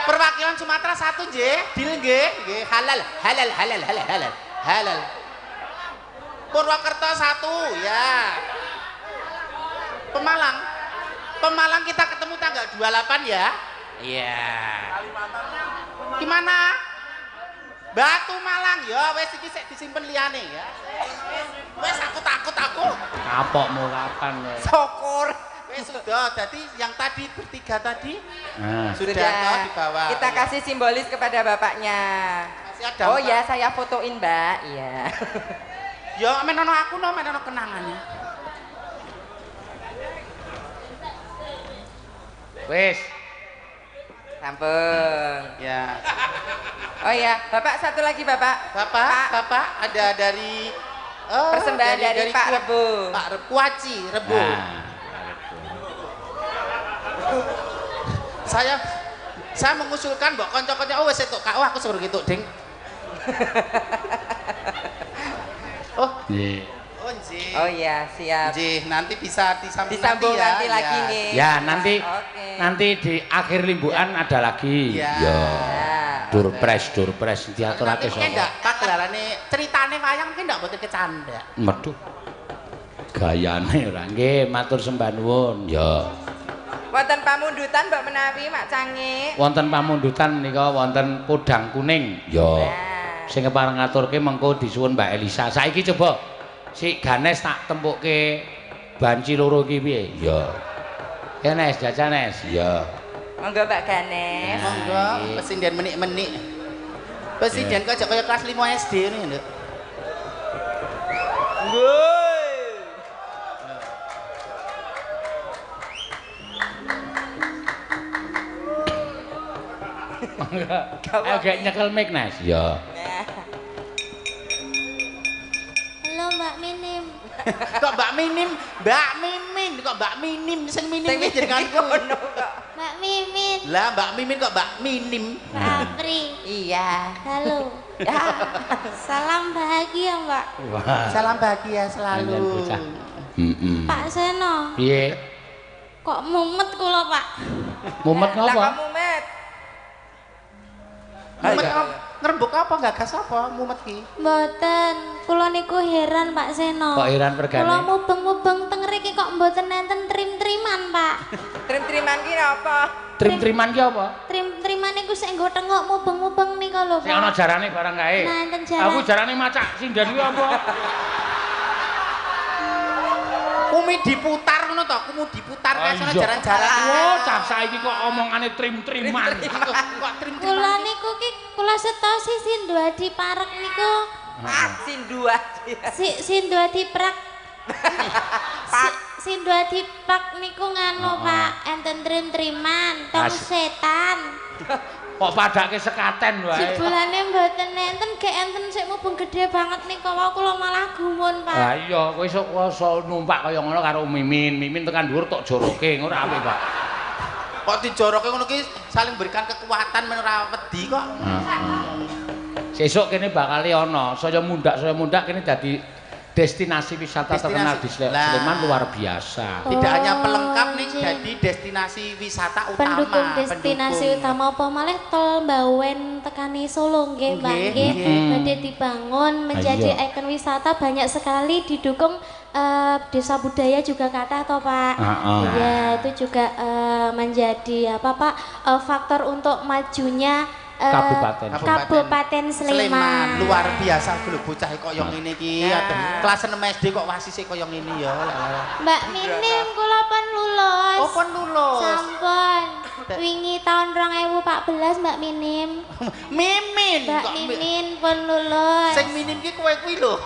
Perwakilan Sumatera satu, nggih. Dil nggih. Halal. Purwokerto satu, ya. Pemalang kita ketemu tanggal 28 ya. Iya. Gimana? Batu Malang ya, wes iki sik disimpen liyane ya. Wes aku takut. Kapokmu kapan ya? Syukur. Wes sudah, jadi yang tadi bertiga tadi Nah, sudah di bawah. Kita kasih simbolis kepada bapaknya. Masih ada. Oh ya, saya fotoin, Mbak. Iya. Ya men ono aku no, men ono kenangannya. wis. Sampun. Ya. Oh ya, Bapak satu lagi, Bapak. Bapak ada dari persembahan dari Pak Rebo. Pak Kuaci Rebo. Nah, Saya mengusulkan mbok kanca-kanca wis entuk KO aku suruh gitu, Ding. Oh, nggih. Oh iya, siap. Nggih, nanti bisa disambung Disambung nanti ya. lagi nggih. Ya, nanti Oke. nanti di akhir limbuan ada lagi. Ya. Durpres diaturake Tapi mungkin ndak Pak gelarane ceritane wayang mungkin ndak mboten kecanda. Meduh. Gayane ora nggih, matur sembah nuwun. Ya. Wonten pamundutan Mbak Menawi, Mak Cange. Wonten pamundutan nika wonten podang kuning. Ya. Nah. Sing kepareng ngaturke mengko disuwun Mbak Elisa. Saiki coba si Ganes tak tempukke banci loro iki piye? Ya. Ya Nes, jajal Nes. Ya. Monggo Mbak Ganes. Monggo, presiden menik-menik. Presiden kok kaya kelas 5 SD ini lho. Agak nyekel mic Nes. Ya. Halo Mbak Minim. Kok Mbak Minim? Mbak Mimin kok Mbak Minim sing minim iki jenenganku. Mbak Mimin. Lah Mbak Mimin kok Mbak Minim? Mbak Apri. Iya. Halo. Ya. Salam bahagia Mbak. Wah. Salam bahagia selalu. Panjen bocah. Heeh. Pak Seno. Piye? Kok mumet kula Pak? Mumet Lah ngapa? kamu Met. Mumet ngrembug apa gagas apa mumet ki? Mboten. Kula niku heran Pak Seno. Kok heran Kula pergane? mubeng-mubeng teng mriki kok mboten enten trim-triman Pak. Trim-triman ki apa? Trim-triman ki apa? Trim-triman niku sik nggo tengok mubeng-mubeng nika lho Sing ana Pak. jarane barang kae. Nah, enten jaran. Aku jarane macak sindan kuwi apa? Kumi diputar ngono to, kumu diputar kae sono jaran-jaran. Oh, cah saiki kok omongane trim-triman. Kok trim-trim. Kula niku ki kula setosi Sinduadi parek niku. Sindua. Sinduadi prak. Sinduadi pak niku nganu Pak, enten trim-triman, tong setan. Kok padake sekaten wae. Jebulane mboten enten, gek enten sik mubeng gedhe banget nika wau kula malah gumun Pak. Lah iya, kowe iso numpak kaya ngono karo Mimin. Mimin tekan dhuwur tok joroke, ora apik, Pak. Kok dijoroke ngono ki saling berikan kekuatan men ora wedi kok. Sesuk kene bakal ana saya mundak kene dadi destinasi wisata terkenal di Sleman luar biasa. Tidak hanya pelengkap nih jadi destinasi wisata utama. Pendukung destinasi utama apa malih tol Bawen tekani Solo nggih Mbak nggih. Badhe dibangun menjadi ikon wisata banyak sekali didukung desa budaya juga kata toh Pak. Iya, itu juga menjadi apa Pak faktor untuk majunya Kabupaten Sleman. Luar biasa lho bocah kok yang ngene iki. Kelas 6 SD kok wasise kaya ngene ya. Mbak Minim kula pun lulus. Oh, pun lulus. Sampun. Wingi tahun 2014 Mbak Minim. Mimin. Mbak Mimin pun lulus. Sing minim ki kowe kuwi lho.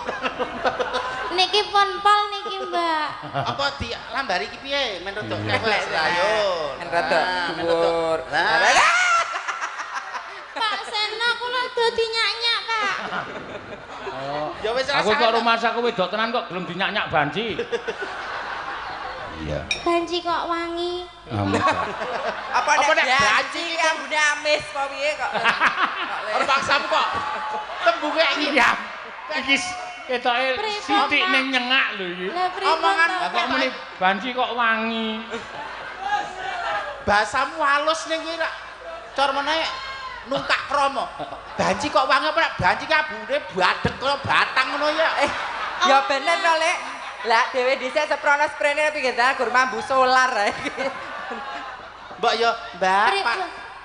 Niki pun pol niki Mbak. Apa dilambari iki piye? Men rodok kelek ayo. Men rodok dhuwur. Pak Seno kula dadi nyak-nyak Pak. Ya wis aku kok rumah saku wedok tenan kok gelem dinyak-nyak banci. Iya. Banci kok wangi. Apa nek banci ki ambune amis apa piye kok. Terpaksamu kok. Tembunge iki ya. Iki ketoke sithik ning nyengak lho iki. Omongan kok muni banci kok wangi. Bahasamu halus ning kuwi rak. Cor meneh nungkak kromo. Banci kok wangi apa nek banci ki abune badhek kaya batang ngono ya. Ya bener to, Lek. Lah dhewe dhisik seprono sprene pinggir dalan gur mambu solar iki. Mbak ya,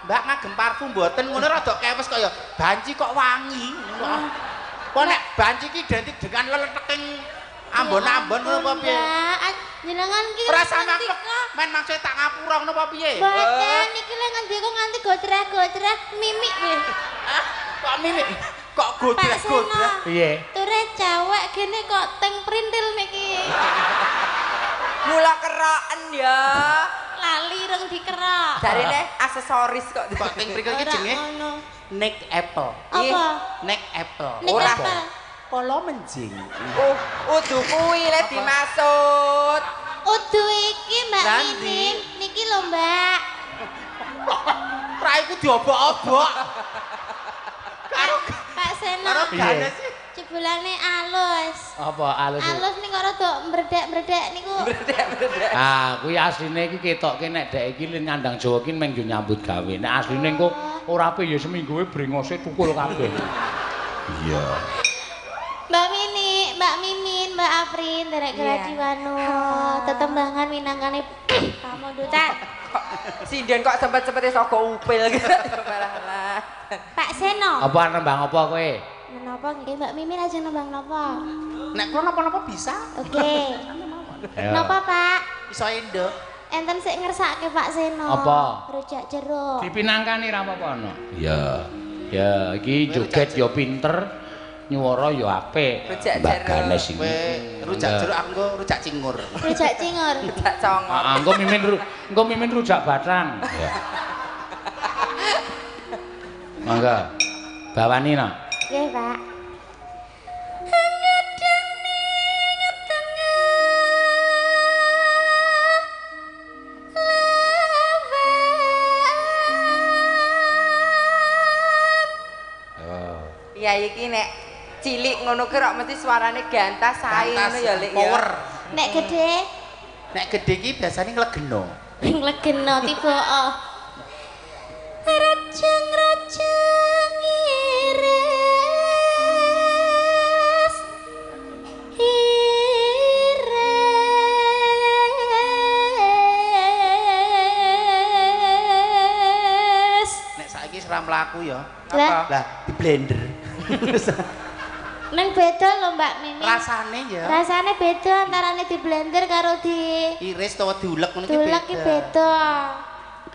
Mbak ngagem parfum mboten ngono rada kewes kaya banci kok wangi. Kok nek banci ki identik dengan leleteking ambon-ambon ngono apa piye? Jenengan ki rasane men maksud tak ngapura ngono apa piye? Mboten niki lek ngendika nganti gotreh-gotreh mimik piye? Kok mimik? Kok gotreh-gotreh? Piye? Ture cewek gene kok teng printil niki. Mula keroken ya. Lali reng dikerok. Jarine aksesoris kok. Kok teng printil ki jenenge Nick Apple. Apa? Nick Apple. Ora. Polo menjing. Udu kuwi lek dimaksud. Udu iki Mbak Mimin. Niki lho Mbak. Raiku diobok-obok. Karo Pak Seno. karo gane sih. Jebulane alus. Apa alus? Alus ning karo dok mbredek-mbredek niku. Mbredek-mbredek. Ah, kuwi asline iki ketoke nek dek iki nyandang Jawa ki mung yo nyambut gawe. Nek asline engko ora pe ya seminggu e brengose tukul kabeh. Iya. Mbak Mimin, Mbak Afrin, derek Geraji Wano, tetembangan minangkane kamu dutan. Sinden kok sempet-sempet sogo upil gitu. Malah. Pak Seno. Apa nembang apa kowe? Menapa nggih Mbak Mimin aja nembang napa? Nek kula napa-napa bisa. Oke. Napa Pak? Iso endo. Enten sik ngersake Pak Seno. Apa? Rujak jeruk. Dipinangkani ra apa-apa ana. Iya. Ya, iki joget ya pinter. Nyuwara ya apik. Mbak Ganes iki. Rujak jeruk aku engko rujak cingur. Rujak cingur. Rujak congor. Heeh, engko mimin rujak batang. Ya. Mangga. Bawani no. Nggih, Pak. Ya iki nek cilik ngono ki kok mesti suarane gantah sae ngono ya Lek ya. Power. Nek gede, Nek gede ki biasane nglegeno. nglegeno tiba rajang-rajang iris. Nek saiki seram mlaku ya. Lah, Lah di blender. neng beda lho Mbak Mimi. Rasane ya. Rasane beda antarane di blender karo di Iris utawa diulek ngono ki beda. diulek ki beda.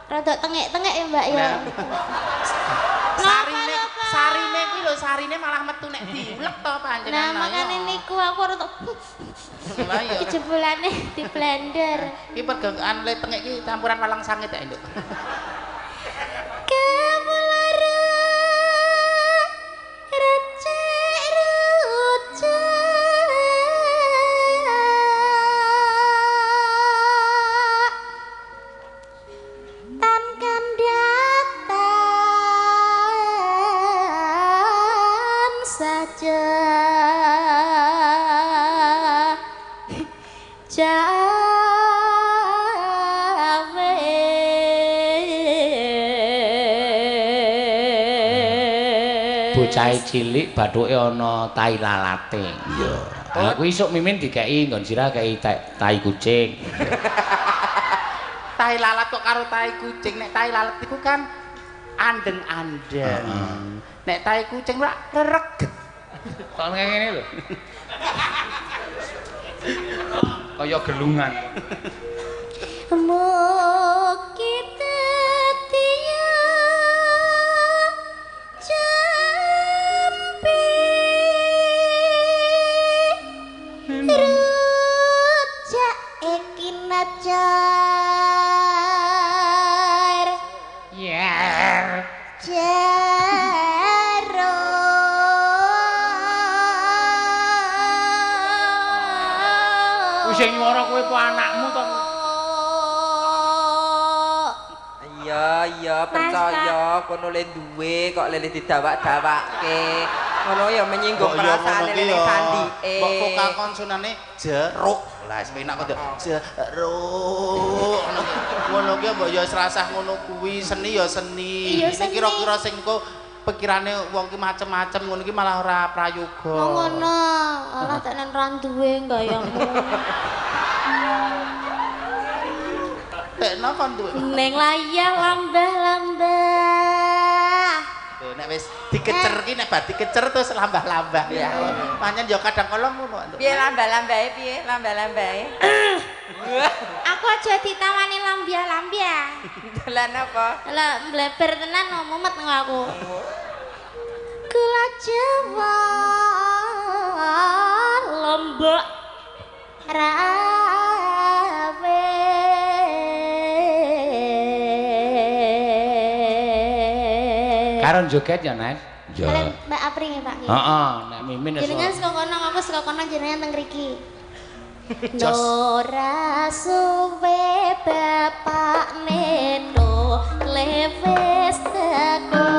Rada tengek-tengek ya Mbak ya. Sarine kuwi lho, sarine malah metu nek diulek to panjenengan. Nah, makane niku aku rada Lah ya. iki jebulane di blender. Ki pergegaan le tengek ki campuran walang sangit ya, Nduk. Tan saja jawe bocah cilik bathuke ana tai lalate. Iya. Aku isuk mimin dikeki nggon sirah kei tai kucing. Tai lalat kok karo tai kucing. Nek tai lalat iku kan andeng-andeng. Nek tai kucing ora rereget. Kok ngene lho. Kaya gelungan. Mugi tetia jampi rujak ekinacar jaro sing nyuara kowe po anakmu to. Iya percaya kono le duwe kok lele didawak-dawakke. Ngono ya menyinggung perasaan lele sandike. Mbok vokal konsonane jeruk. Lah wis penak kok jeruk. Ngono ki mbok ya serasah ngono kuwi seni ya seni. Ini kira-kira sing kok pikirane wong ki macem-macem ngono ki malah ora prayoga. Ngono. Alah tenan ra duwe gayamu. Tekno kon duwe. Ning layah lambah-lambah. Nek wis dikecer ki nek bar dikecer terus lambah-lambah ya. Pancen ya kadang kala ngono. Piye lambah-lambahe piye? Lambah-lambahe. Aku aja ditawani lambia-lambia. Dolan apa? Lah mbleber tenan mumet nang aku. Kula Jawa lombok rawe. Karon joget ya, Nes? Ya. Mbak Apri nggih, Pak. Heeh, nek mimin wis. Jenengan saka kono, aku saka kono jenengan teng mriki. Nora suwe bapak neno leves teko.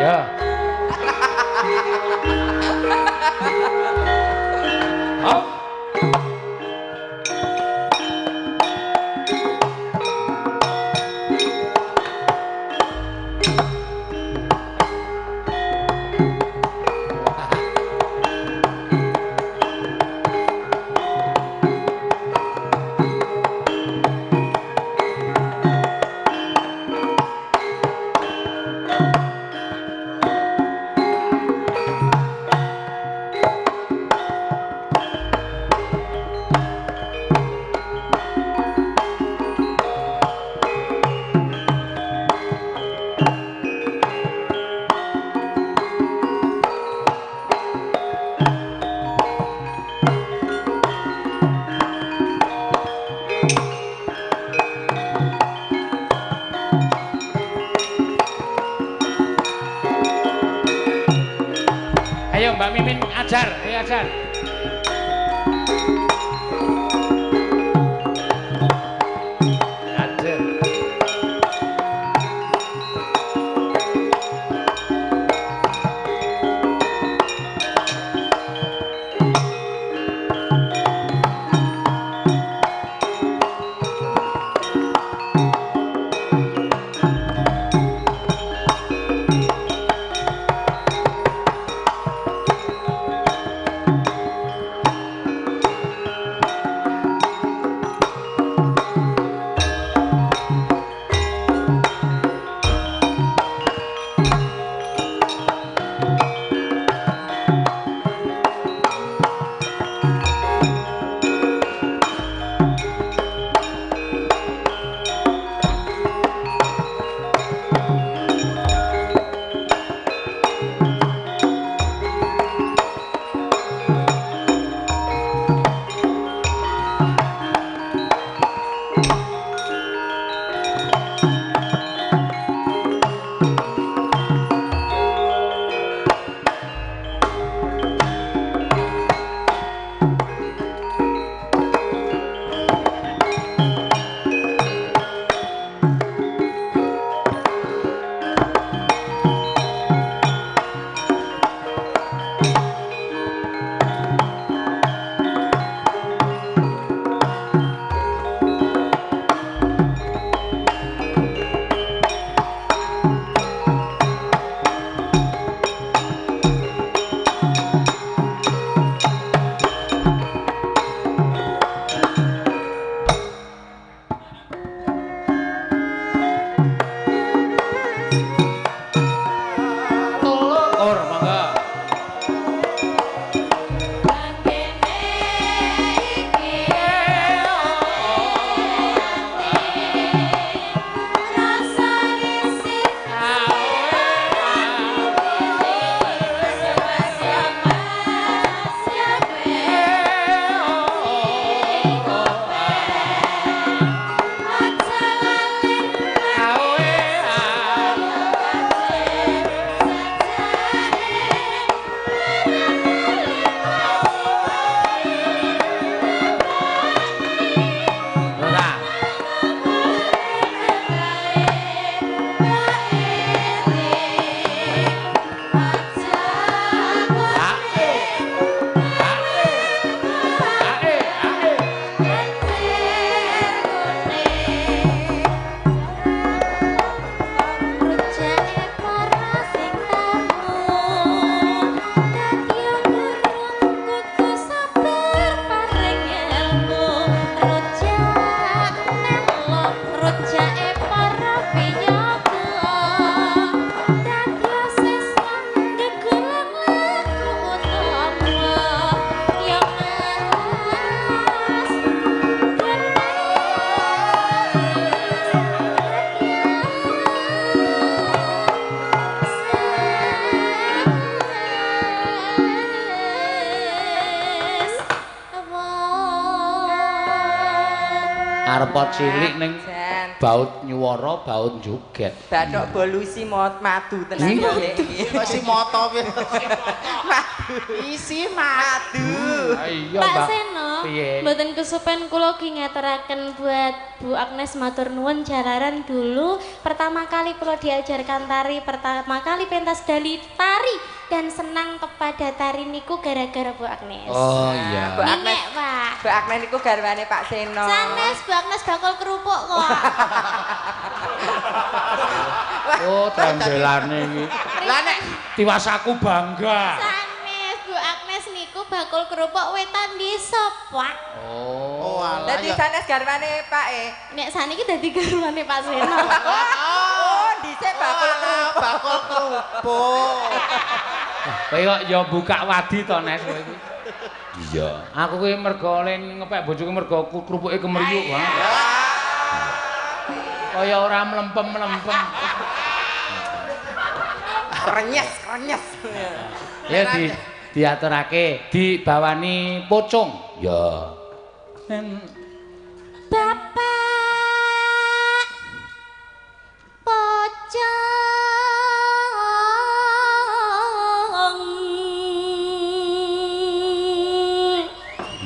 Ya. Hop. Ayo Mbak Mimin ajar, ayo ajar. Ajar. Arep cilik ning baut nyuwara, baut joget. Bathok bolusi madu tenan yo iki. Kok si moto piye? Isi madu. Iya, Pak Mbak. Seno, Piye? mboten kesupen kula ki ngaturaken buat Bu Agnes matur nuwun jararan dulu pertama kali kula diajarkan tari, pertama kali pentas dali tari dan senang kepada tari niku gara-gara Bu Agnes. Oh iya. Bu Agnes. Ningek, Pak. Bu Agnes niku garwane Pak Seno. Sanes Bu Agnes bakul kerupuk kok. Oh, tembelane iki. Lah nek Tiwas aku bangga. Sanes Bu Agnes niku bakul kerupuk wetan desa, Pak. Oh. alah. Dadi sanes garwane Pak e. Nek saniki dadi garwane Pak Seno. Oh, dhisik bakul kerupuk. bakul kerupuk. Kowe kok ya buka wadi to Nes kowe iki. Iya. Aku kuwi mergo len ngepek bojoku mergo kerupuke kemriyuk wae. Kaya ora mlempem-mlempem. Renyes. Ya diaturake, dibawani pocong. Ya. Bapak pocong.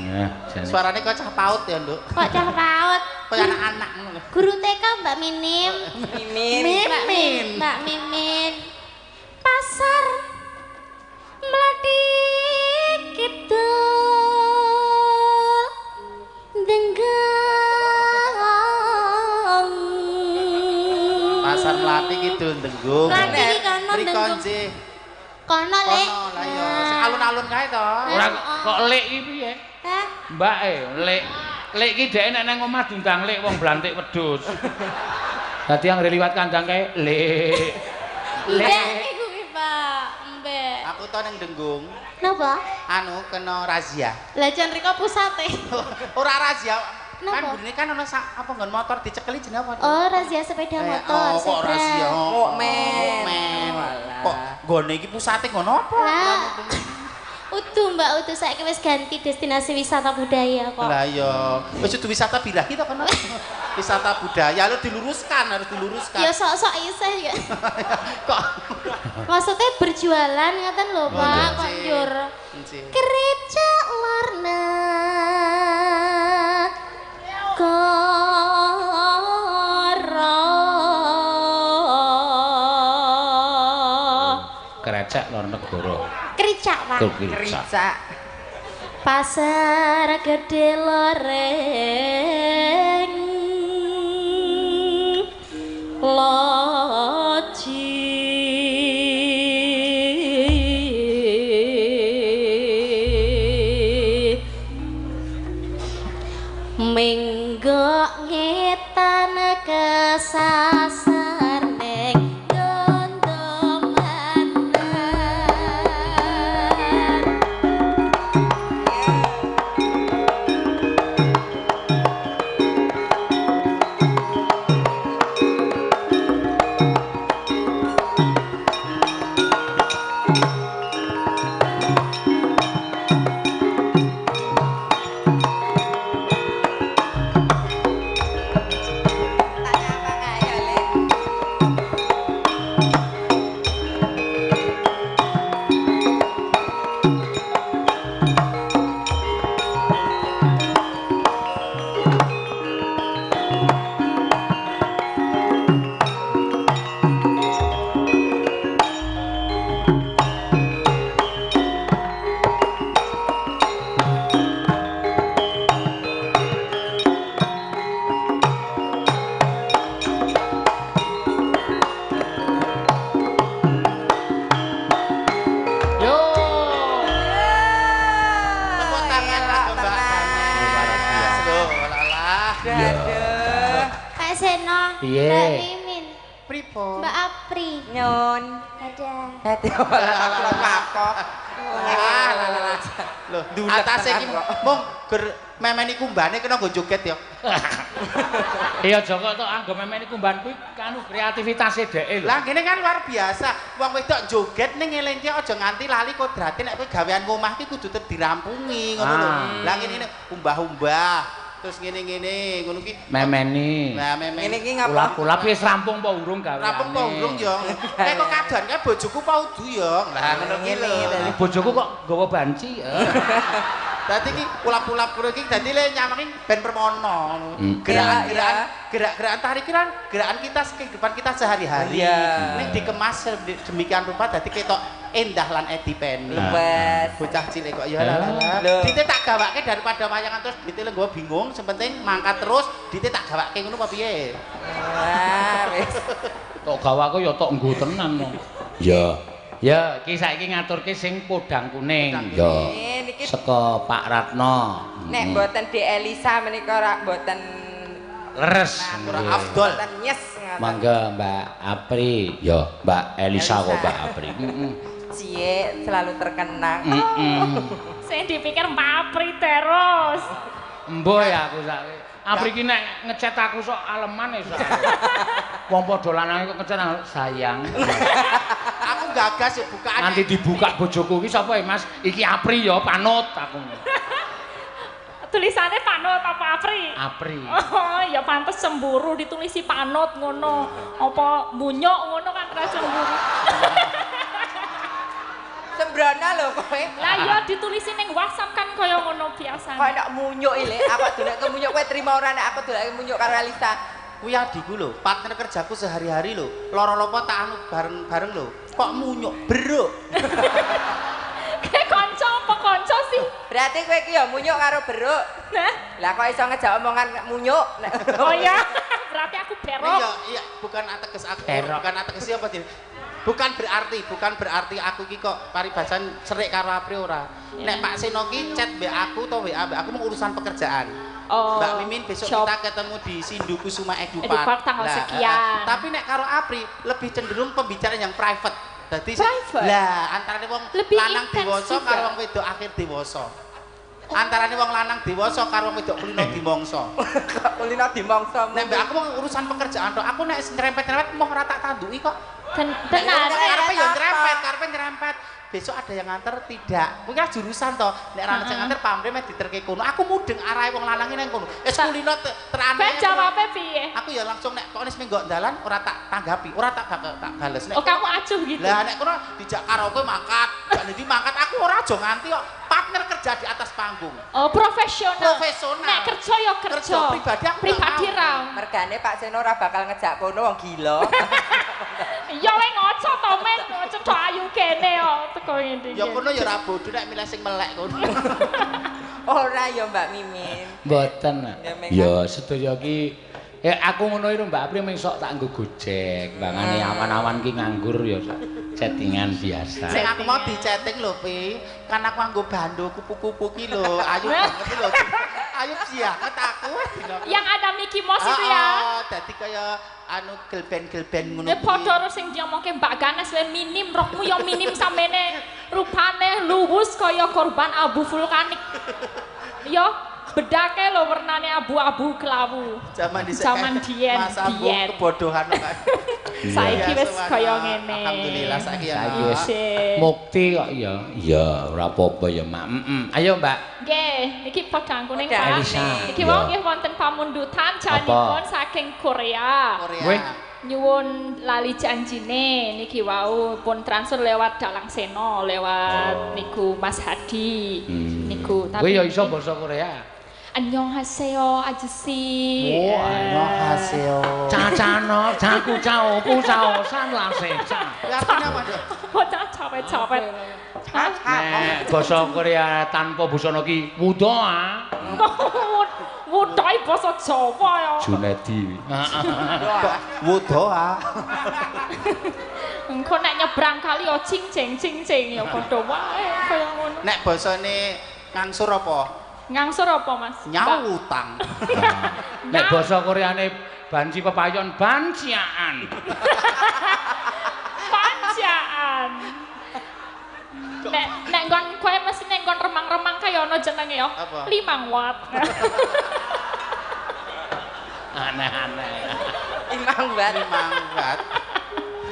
Nah, Suarane kok cah paut ya, Nduk. Kok cah raut? Kaya anak-anak ngono. Guru TK Mbak Minim. Mimin. Mbak Mimin. Pasar Mladi Kidul Denggang. Pasar Melati gitu Denggung. Melati iki kono Mriko Denggung. nggih. Kono Lek. Kono lah ya. Sing alun-alun kae to. ora kok lek iki piye? Hah? Mbak lek iki dhek nek nang omah diundang lek wong blantik wedhus. Dadi yang liwat kandang kae lek. Mbak iku ki, Pak. Mbak. Aku to ning Denggung. Napa? Anu kena razia. Lah jan rika pusate. Ora razia. Napa? Kan burine kan ana apa nggon motor dicekeli jenenge apa? Oh, razia sepeda motor. Oh, kok Zebra. razia? Mukmen. Men. Walah. Kok nggone iki pusate ngono apa? Lah. Udu Mbak, udu saiki wis ganti destinasi wisata budaya kok. Lah ya, wis itu wisata birahi to kan? Wisata budaya harus diluruskan. Ya sok-sok isih ya. Kok Maksudnya berjualan ngaten lho, Pak, kok Encik. njur. Encik. Gereja warna koro. Krecek lor negara. Kericak, Pak. Kericak. Ricak. Pasar gede loreng loji menggok ngetan kesasar neng gondomanan. Tanya apa kaya, Lek? Yo. tepuk tangan kanggo Mbak Ganes. Lho, lalah. Aduh. Pak Seno, Piye? Mbak Mimin, Pripun? Mbak Apri, Nyon. dadah. Dadi ora kapok. Lho, Dulet atase iki tenan kok. mung ger memeni kumbane kena nggo joget ya. Iya Joko tok anggo memeni kumban kuwi kanu kreativitase dheke lho. Lah ngene kan luar biasa. Wong wedok joget ning ngelingke aja nganti lali kodrate nek kowe gawean omah ki kudu tetep dirampungi ngono lho. Ah. Lah ngene umbah-umbah terus ngene-ngene ngono ki memeni. Nah, memeni. Ngene iki ngapa? Ulap-ulap wis rampung apa urung gawe? Rampung apa urung yo? Kok kadan kae bojoku apa udu yo. Lah ngono ki lho. Bojoku kok nggawa banci. Dadi iki ulap-ulap kono iki dadi le nyamangi ben permono. Gerak-gerakan tari kan gerakan kita kehidupan kita sehari-hari. Nek dikemas demikian rupa dadi ketok endah lan edipeni. Bocah cilik kok ya lah. Dite tak gawake daripada wayangan terus dite nggo bingung, sepenting mangkat terus dite tak gawake ngono apa piye? Wah, wis. Tok gawaku ya tok nggo tenan. Ya. Ya, iki saiki ngaturke sing podang kuning. Ya. Niki saka Pak Ratno. nek mboten Di Elisa menika ora mboten leres. Ora afdol. mboten nyes ngoten. Mangga Mbak Apri. Ya, Mbak Elisa kok Mbak Apri. Cie selalu terkenang. Sing dipikir Mbak Apri terus. Embo ya aku saiki. Apri ki nek ngecet aku sok aleman ya sok. Wong padha lanang kok ngecet sayang. Aku gagas ya bukaan. Nanti dibuka bojoku ki sapa ya Mas? Iki Apri ya panut aku. Tulisannya panut apa Apri? Apri. Oh, ya pantes cemburu ditulisi panut ngono. Apa munyok ngono kan ora cemburu. Sembrono lho kowe. Lah ya ditulisi ning WhatsApp kan kaya ngono biasa. Kok nek munyuk ile, aku dolek munyuk kowe trimo ora nek aku dolek munyuk karo Elisa. Kuwi adikku lho, partner kerjaku sehari-hari lho. Lara lopo tak anu bareng-bareng lho. Kok munyuk, Bro. Kayak kanca apa kanca sih? Berarti kowe iki ya munyuk karo beruk. Nah, Lah kok iso ngejak omongan munyuk? oh ya, berarti aku berok. Iya, bukan ateges aku, Erok. bukan ateges apa Din? Bukan berarti aku ki kok paribasan serik karo Apri ora. Nek Pak Seno ki chat mbek aku atau WA mbek aku mau urusan pekerjaan. Oh, Mbak Mimin besok shop. kita ketemu di Sindu Kusuma Edupark. Edupark tanggal sekian. Tapi nek karo Apri lebih cenderung pembicaraan yang private. Dadi Private? lah antarane wong Lebih lanang intens dewasa juga. karo wong wedok akhir dewasa. Antarane wong lanang dewasa karo wong wedok kulino dimongso. Kulino dimongso. Nek mbak aku mau urusan pekerjaan tok, aku nek nyerempet-nyerempet mau ora tak tanduki kok. Tenan. Karepe yo nyerempet. Besok ada yang nganter tidak. Kuwi kan jurusan toh. Nek ra sing nganter pamre meh diterke kono. Aku mudeng arahe wong lanang nang kono. Wis kulino terane. Ben jawabe piye? Aku ya langsung nek kok wis menggok dalan ora tak tanggapi, ora tak bales. Oh, kamu acuh gitu. Lah nek kono dijak karaoke mangkat, jak ndi mangkat aku ora aja nganti kok. Partner kerja di atas panggung. Oh, profesional. Profesional. Nek kerja ya kerja. Kerja pribadi aku Pribadi nggak ra. Mergane Pak Seno ora bakal ngejak kono wong gila. Ya weh ngoco to men, ngoco to ayu kene kok teko ngene. Ya kono ya ora bodho nek milih sing melek kono. Ora ya Mbak Mimin. Mboten. Ya, Meng. Ya sedaya ki aku ngono iki Mbak Apri mung sok tak nggo Gojek. Bangane awan-awan ki nganggur ya chattingan biasa. Sing aku mau di-chatting lho, Pi. Kan aku nganggo bando kupu-kupu ki lho. Ayu banget lho. Ayu siaket aku. Yang ada Mickey Mouse itu ya. Dadi kaya anu gelben-gelben ngono. Padha karo sing diomongke Mbak Ganes wae minim, rohmu ya minim samene rupane luwus kaya korban abu vulkanik. Ya, bedake lho warnane abu-abu kelawu. Zaman diyen, masa biyen. kebodohan kok. Saiki wis kaya ngene. Alhamdulillah saiki ya. Saiki wis Sik. mukti kok ya. Ya ora apa-apa ya, Mak. Ayo, Mbak. Nggih, niki podang kuning Podang. Pak. Elisa. Iki Ya. wau nggih wonten pamundutan janipun saking Korea. Weh. Nyuwun lali janjine niki wau pun transfer lewat Dalang Seno, lewat niku Mas Hadi. Niku Kowe ya iso basa Korea. Annyeonghaseyo ajusi. Annyeonghaseyo. Cacano, jaku cao, pu cao, san la se cha. Ya artinya apa, Dok? Bocah capek-capek. Nek basa Korea tanpa busana ki wudoa. Wudai basa Jawa ya. Junedi. Wudoa. Engko nek nyebrang kali ya cing-cing ya padha wae kaya ngono. Nek basane ngangsur apa? Ngangsur apa, Mas? Nyautang. Nek basa Koreane banci pepayon banciaan. Pancaan. Nek nggon kowe mesti nek nggon remang-remang kaya ana jenenge ya. Apa? 5 watt. Aneh-aneh. Imang banget. Manggat.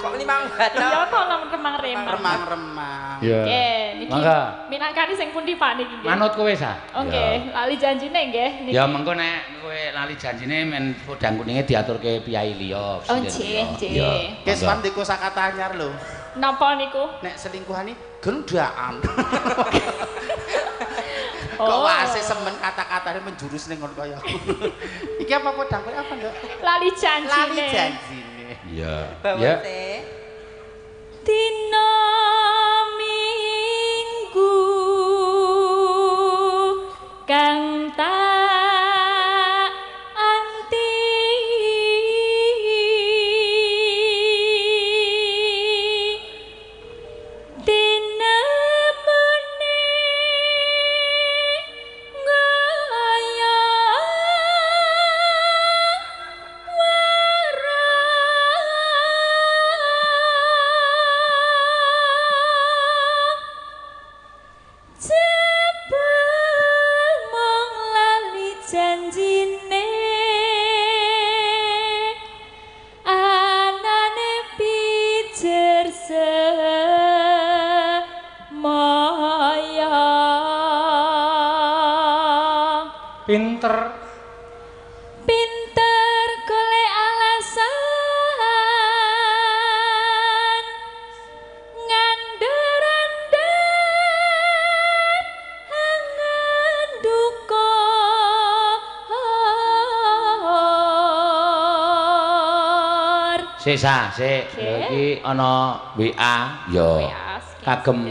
Kok limang banget? Ya tolong remang-remang. Remang-remang. Ya. Nggih, niki. Mangga. Minangkani sing pundi Pak niki nggih? Manut kowe sa. Nggih, lali janjine nggih niki. Ya mengko nek kowe lali janjine men podang kuninge diaturke piyai liya. Oh nggih, nggih. Kes pan di kosakata anyar lho. Napa niku? Nek selingkuhan iki gendaan. Oh. Kok wase semen kata-katane menjurus ning ngono kaya aku. Iki apa podang kowe apa ndak? Lali janjine. Lali janjine. Iya. Bawa Ya. teh. Dina Minggu kang tak anti tinemune ngaya jebul mong lali janjine anane pijer semaya Pinter. pinter golek alasan ngandar-andar ngenduka Sik. Oke. Iki ana WA ya. WA, Kagem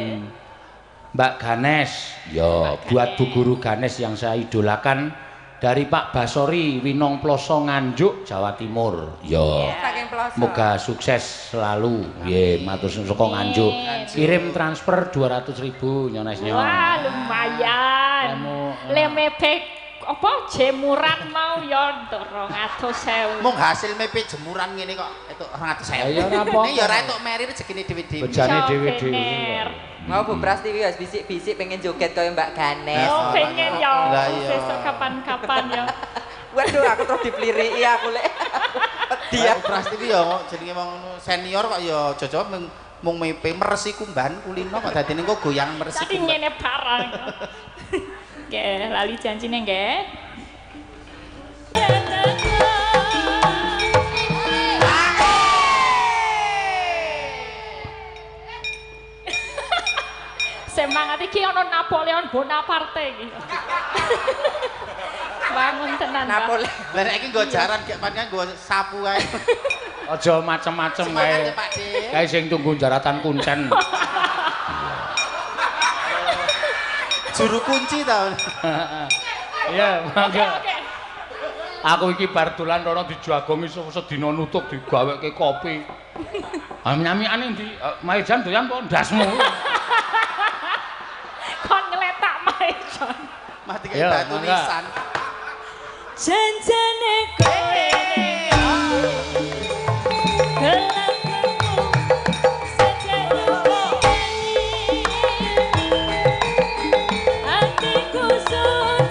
Mbak Ganes ya Mbak buat Bu Ganes. Guru Ganes yang saya idolakan dari Pak Basori Winong Ploso Nganjuk Jawa Timur ya. Saking pelosok. Moga sukses selalu. Nggih, matur nuwun saka Nganjuk. Kirim transfer 200.000 nyones-nyon. Wah, lumayan. Le mebek apa jemuran mau ya 200.000. Mung hasil mepe jemuran ngene kok etuk 200.000. Ya ora apa-apa. Nek ya ora etuk meri rezekine dhewe-dhewe. Bejane Iso dhewe-dhewe. bener. Mau Bu Pras TV wis bisik-bisik pengen joget kaya Mbak Ganes. Oh, pengen ya. Lah iya. Besok kapan-kapan ya. Waduh, aku terus dipeliriki aku lek. Dia Pras TV ya jenenge wong senior kok ya jojo mung mepe meresi kumbahan kulino kok dadine kok goyang meresi Tadi kumbahan. ngene barang. Nggih, lali janjine nggih. Semangat iki ana Napoleon Bonaparte iki. Bangun tenan, Pak. Napoli. Lah nek iki nggo jaran gek pancen nggo sapu kae. Aja macem-macem Semangat kae. ya Pak De. Kae sing tunggu jaratan kuncen. Juru kunci ta. Iya, mangga. Oke. Aku iki bar dolan rono dijagong iso sedina nutuk digaweke kopi. Ah nyamiane ndi? Maejan doyan apa ndasmu? Kon ngletak maejon. Mati Ya, kayak batu mangga. nisan. Janjane kowe gelangmu sejauh ini hatiku sudah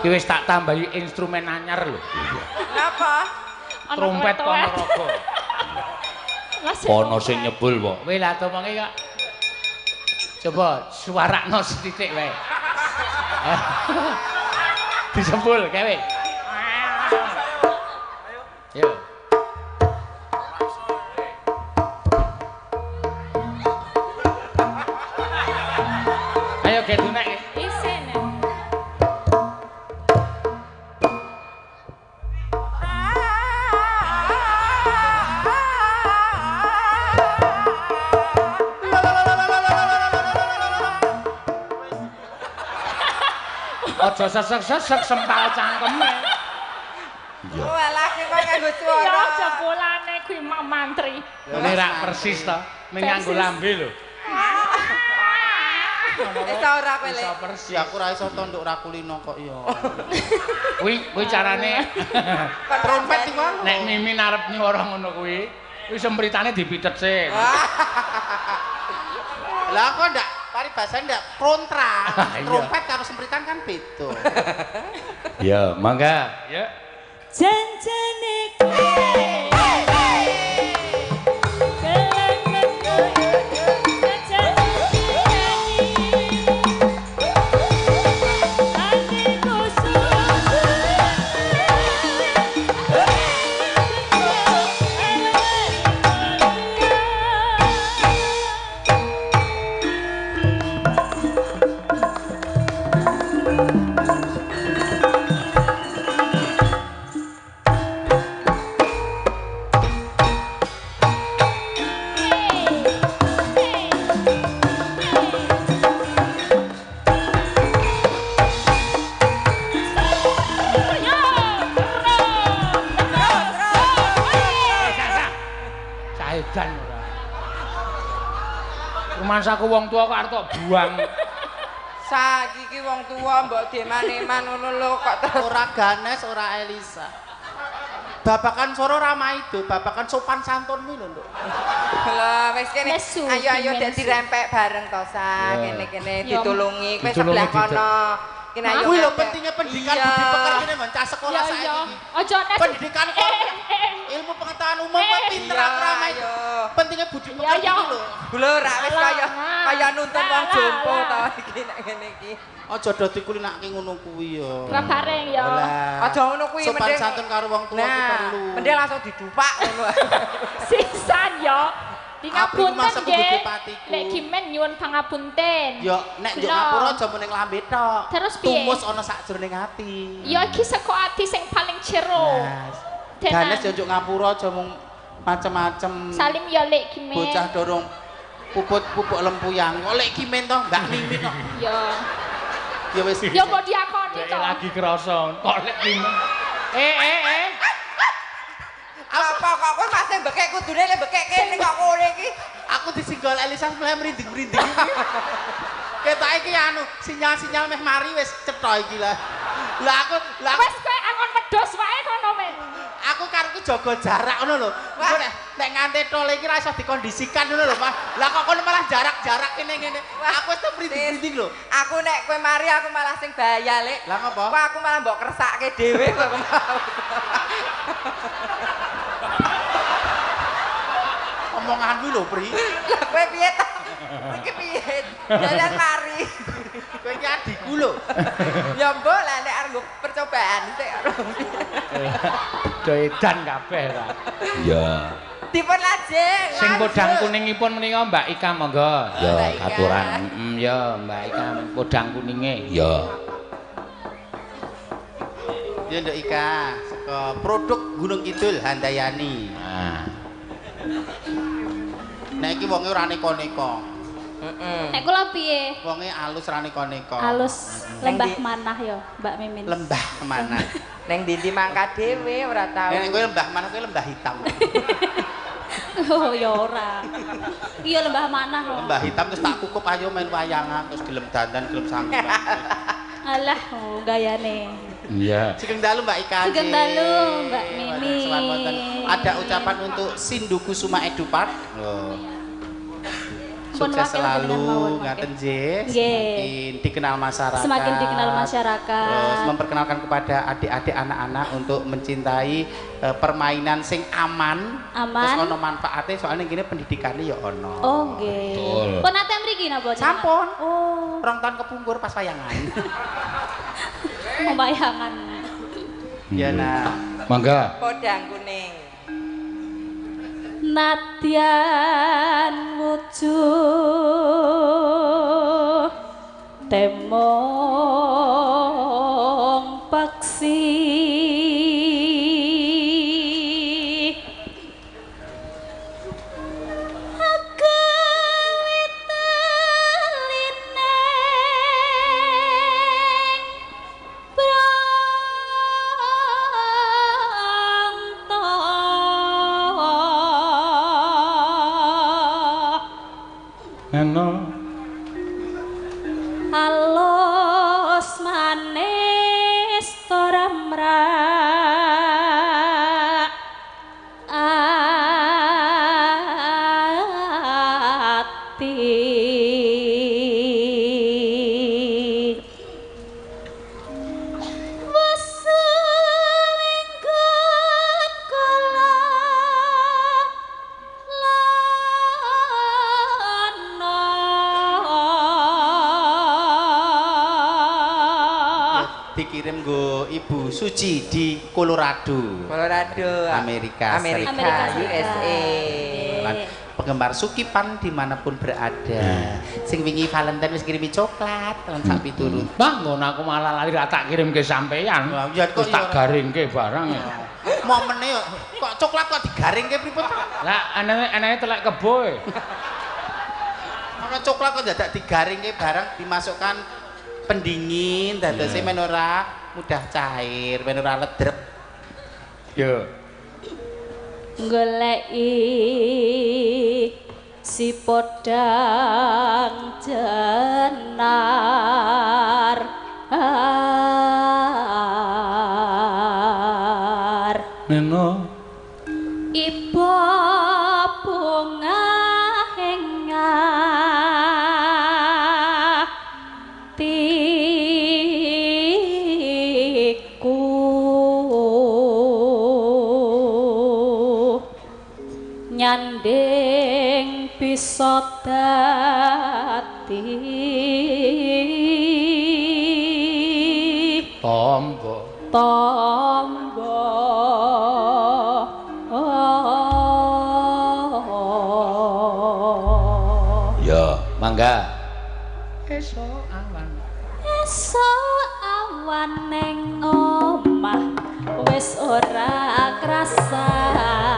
Iki wis tak tambahi instrumen anyar lho. Napa? Trompet Ponorogo. Ono sing nyebul kok. Kowe lah tomonge kok. Coba suarakno sithik wae. Disebul kowe. Yo. Ayo gedunek. Isin. Aja sesek-sesek sempal cangkeme. Oh, alah ki kok nganggo Ya swara. jebulane kuwi mak mantri. Ini rak persis to, ning nganggo lambe lho. Wis ta ora kowe, Iso Lek? persis. Ya aku ra iso tonduk ra kulino kok ya. Kuwi carane Trompet iki wae. nek mimin arep nyuara ngono kuwi, kuwi sempritane dipitet sik. Lah kok ndak paribasan ndak kontra. Iya. Trompet karo sempritan kan beda. Ya, mangga. Ya. Janjane kowe. Kelangan kowe. Janjane atiku Saedan ora. Rumangsaku wong tua kok arep tok buang. Saiki ki wong tuwa mbok deman-eman ngono lho kok terus Ora Ganes, ora Elisa. Babakan soro ramaido, babakan sopan santun kuwi lho, Nduk. lah wis kene. Nesu, Ayo dimensi. dirempek bareng to Sa, Ya. kene-kene Ya. ditulungi. Kowe Ditulungi sebelah kono. Kene ayo. Kuwi lho ngempek. pentingnya pendidikan Iya. budi pekerti ning cah sekolah Ya saiki. ya. Aja nek Pendidikan kok ilmu pengetahuan umum kok pinter Iya, aku ramai. ayo. Pentingnya budi Ya, pekerti ya. iki lho. Blur ra wis Alah, kaya nah. kaya nuntun wong Alah, jompo to alah. iki nek ngene iki. Aja dadi kulinake ngono kuwi ya. ora bareng ya. Lah. Aja ngono kuwi Sopan mending. santun karo wong tua ku perlu. Mending langsung didupak ngono. Sisan ya. Di Apri ku ngapunten masaku nggih. budi patiku. Lek kimen nyuwun pangapunten. Ya nek njuk Lho. ngapura aja mung ning lambe tok. Terus piye? Tumus ana sakjroning ati. Ya iki saka ati sing paling jero. Tenan. Ganes ya njuk ngapura aja mung macem-macem. Salim ya lek kimen. Bocah dorong pupuk lempuyang. Kok lek kimen to mbak mimin kok. Ya. Ya wis. Ya kok diakoni Dek to. lagi krasa. Kok lek kimen. Apa kok kowe masih bekek kudune lek bekek kene kok ngene iki. Aku disinggol Elisa mulai merinding-merinding iki. Ketok iki anu, sinyal-sinyal meh mari wis cetha iki lah. Lah aku Wes kowe angon wedhus wae kono men. aku karepku jaga jarak ngono lho. Engko nek nganti tole iki ra iso dikondisikan ngono lho, Mas. Lah kok kono malah jarak-jarak kene-kene. Aku wis merinding-merinding lho. Aku nek kowe mari aku malah sing bahaya lek. Lah ngopo? Kok aku malah mbok kersake dhewe kok mau. Omonganmu lho, Pri. Lah kowe piye ta? Iki piye? Jalan mari. Kowe iki adikku lho. Ya mbok lah nek arep percobaan sik. Doedan kabeh ta. Ya. Dipun lajeng. Sing lanjut. podang kuningipun menika Mbak Ika monggo. Mbak Ya, Ika. aturan. Ya, Mbak Ika podang kuninge. Ya. Ya Nduk Ika, saka produk Gunung Kidul Handayani. Nah, Nek iki wonge ora neko-neko. Nek kula piye? Wonge alus ra neko-neko. Halus lembah manah ya, Mbak Mimin. Lembah kemana? Neng ndi mangkat dhewe ora tau. Nek kowe lembah mana kowe lembah hitam. Oh ya ora. Iya lembah manah kok. Lembah hitam terus tak kukup ayo main wayangan terus gelem dandan gelem sanggup. Alah, oh gayane. iya. Sugeng dalu Mbak Ika. Sugeng dalu, Mbak Mimi. Sowan wonten. Ada ucapan untuk Sindu Kusuma Edu Park. Oh. Sukses selalu ngaten nggih. Semakin dikenal masyarakat. Semakin dikenal masyarakat. Terus memperkenalkan kepada adik-adik anak-anak untuk mencintai permainan sing aman. Terus ono manfaatnya soalnya gini pendidikannya ya ono. Oh nggih. Pun nate mriki napa? Sampun. Oh. 2 tahun kepungkur pas wayangan. Pembayangan. Ya nah. Mangga. Podang kuning. Nadyan wujuh temong paksi alus manis toramrak ati dikirim go Ibu Suci di Colorado, Amerika Serikat, USA. Lan penggemar Sukipan dimanapun berada. Sing wingi Valentine wis kirimi coklat lan sak piturut. Bang, ngono aku malah lali tak kirimke sampean. Ya kok tak garingke barang ya. Momene kok coklat kok digaringke pripun? Lah anake telek kebo e. Ana coklat kok dadak digaringke barang dimasukkan pendingin dadose men ora mudah cair, men ora ledrep. Yo. Goleki si podang jenar Neno ibu bunga nyanding bisa dadi tombo ya mangga esuk awan ning omah wis ora krasan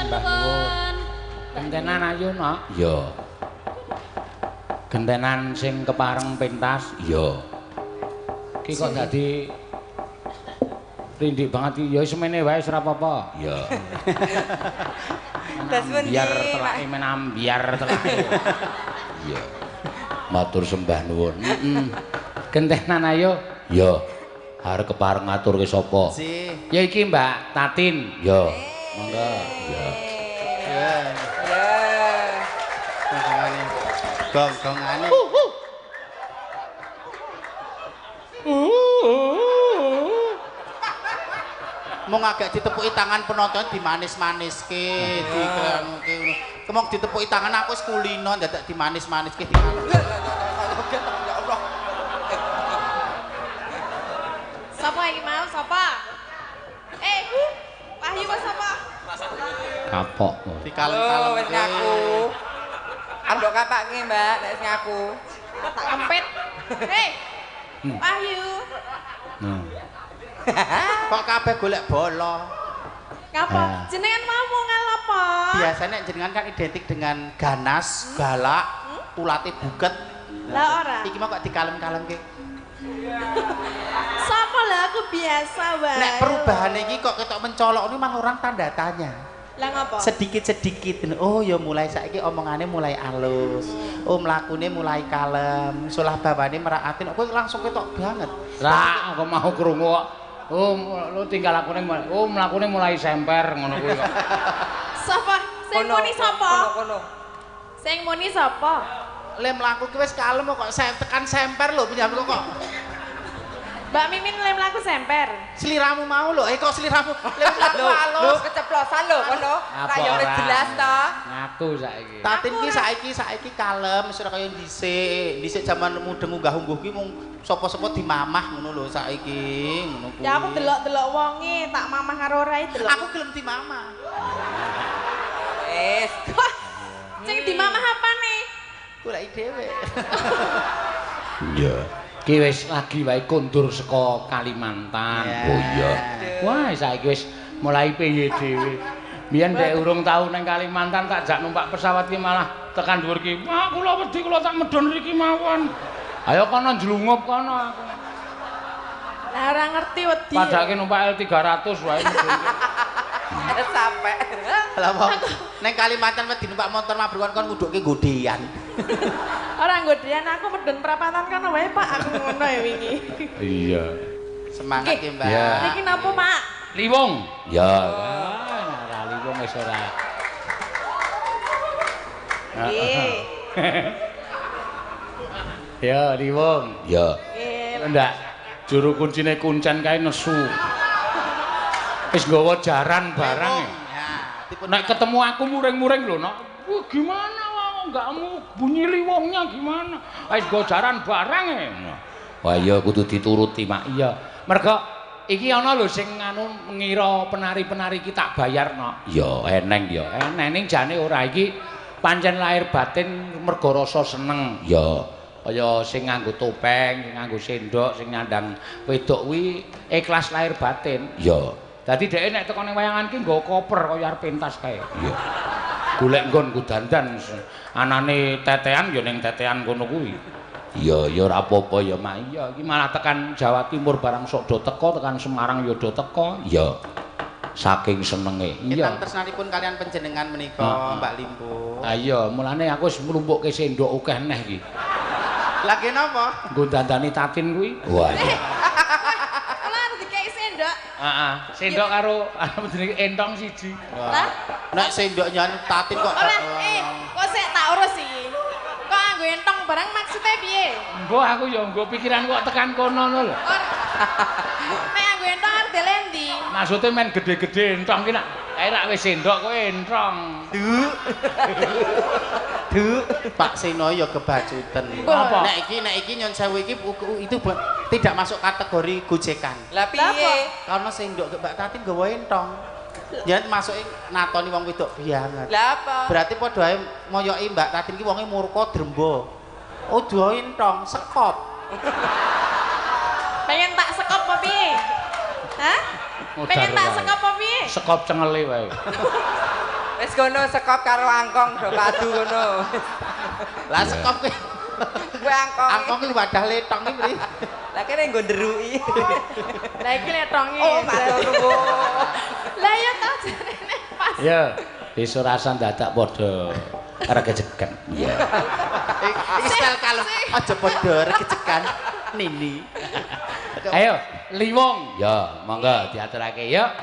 Mbah nuwun. Gentenan ayu nok. Iya. Gentenan sing kepareng pentas. Iya. Ki kok dadi rindik banget iki ya semene wae ora apa-apa. Iya. Biar telake menam, biar telake. Iya. Matur sembah nuwun. Gentenan ayu. Iya. Arep kepareng matur ke sapa? Ya iki Mbak Tatin. Ya. Monggo. Ya. Ya. Gong-gongane. Mong agak ditepuki tangan penonton dimanis-maniske, dikangke ngono. Kemong ditepuki tangan aku wis kulino dadak dimanis-maniske Ya Allah. Sapa iki mau? Sapa? Wahyu kok sapa? Kapok. Dikalem-kalem. Wis ngaku. Andok kapake, Mbak, nek wis ngaku. Tak kempit. Wahyu. Kok kabeh golek bola? Ngapa? Jenengan mau ngal apa? Biasanya jenengan kan identik dengan ganas, galak, ulate buket. Lah ora. Iki mau kok dikalem-kalemke. Sapa lah aku biasa wae. Nek perubahan iki kok ketok mencolok ini malah orang tanda tanya. Lah ngapa? Sedikit-sedikit. Oh ya mulai saiki omongane mulai alus. Oh mlakune mulai kalem. Sulah bawane meraatin kowe langsung ketok banget. Ra aku mau krungu kok. Oh lu tinggal lakune mlakune mulai semper ngono kuwi kok. Sapa? Sing muni sapa? Kono. Sing muni sapa? Le mlaku ki wis kalem kok tekan semper lho pinjamku kok. Mbak Mimin lem laku semper. Sliramu mau lho, kok sliramu le mlaku Lho, alus. keceplosan lho kono. Kayak wis jelas to. Ngaku saiki. Tatin ki saiki kalem wis ora kaya dhisik. Dhisik jaman mudeng unggah-ungguh ki mung sapa-sapa dimamah ngono lho saiki, ngono kuwi. Ya aku delok-delok wonge tak mamah karo ora delok. Aku gelem dimamah. Wis. Sing dimamah apane? Goleki dhewe. Iya. Ki wis lagi wae kondur saka Kalimantan. Yeah. Oh iya. Wah, saiki wis mulai piye dhewe. Biyen nek urung tau ning Kalimantan tak jak numpak pesawat ki malah tekan dhuwur ki. Wah, kula wedi kula tak medhon mriki mawon. Ayo kono njlungup kono aku. Lah ora ngerti wedi. Padahal numpak L300 wae medhon. Sampai. Lah wong ning Kalimantan wedi numpak motor mabrukan kon ngudukke godean. Ora nggodean aku medhon prapatan kono wae Pak aku ngono ya wingi. Iya. Semangat ya, Mbak. Ya. Niki napa Pak? Liwung. Ya. Ora liwung wis ora. Nggih. Ya, liwung. Ya. Nggih. Ndak. Juru kuncine kuncen kae nesu. Wis nggawa jaran barang. Nek ketemu aku muring-muring lho, Nok. Wah, gimana enggak mau bunyi liwungnya gimana? Wis nggawa jaran barang e. Wah, iya kudu dituruti, Mak. Iya. Mergo iki ana lho sing anu ngira penari-penari iki tak bayar, Nok. Ya, eneng ya. Eneng jane ora iki pancen lahir batin mergo rasa seneng. Ya. Kaya sing nganggo topeng, sing nganggo sendok, sing nyandang wedok kuwi ikhlas lahir batin. Ya. Dadi dhek nek teko ning wayangan ki nggawa koper kaya arep pentas kae. Iya. Golek nggon ku dandan. Anane tetean ya ning tetean kono kuwi. Iya, ya ora apa-apa ya, Mak. Iya, iki malah tekan Jawa Timur barang sok do teko, tekan Semarang ya do teko. Iya. Saking senenge. Iya. Kita tresnanipun kalian panjenengan menika, Mbak Limpo. Ah iya, mulane aku wis mlumpukke sendok akeh neh iki. Lagi napa? Nggo dandani Tatin kuwi. Wah. Kula arep dikeki sendok. Heeh, sendok karo anu jenenge entong siji. Lah, Nek sendok nyan Tatin kok. ora kok sik tak urus iki. Kok anggo entong barang maksudnya piye? Engko aku ya nggo pikiran kok tekan kono ngono lho. Nek anggo entong arep delendi. Maksude men gede-gede entong ki nak rak wis sendok kowe entong. Duh, Pak Seno ya kebacutan. Apa? Nek iki nyon sewu iki itu tidak masuk kategori gojekan. Lah piye? Karena sendok Mbak Tatin gawa entong. Yen masuke natoni wong wedok banget. Lah apa? Berarti padha ae moyoki Mbak Tatin ki wonge murka drembo. Oh, duwe entong, sekop. Pengen tak sekop apa piye? Hah? Pengen tak sekop apa piye? Sekop cengele wae. Wis kono sekop karo angkong do padu kono. Lah sekop kuwi. Kuwi angkong. Angkong kuwi wadah letong iki, Pri. Lah kene nggo nderuki. Lah iki letongi. Oh, matur nuwun. Lah ya ta jarene pas. Ya, besok rasan dadak padha regejekan. Iya. Iki style kalem aja padha regejekan Nini. Ayo, Liwong. Ya, monggo diaturake ya.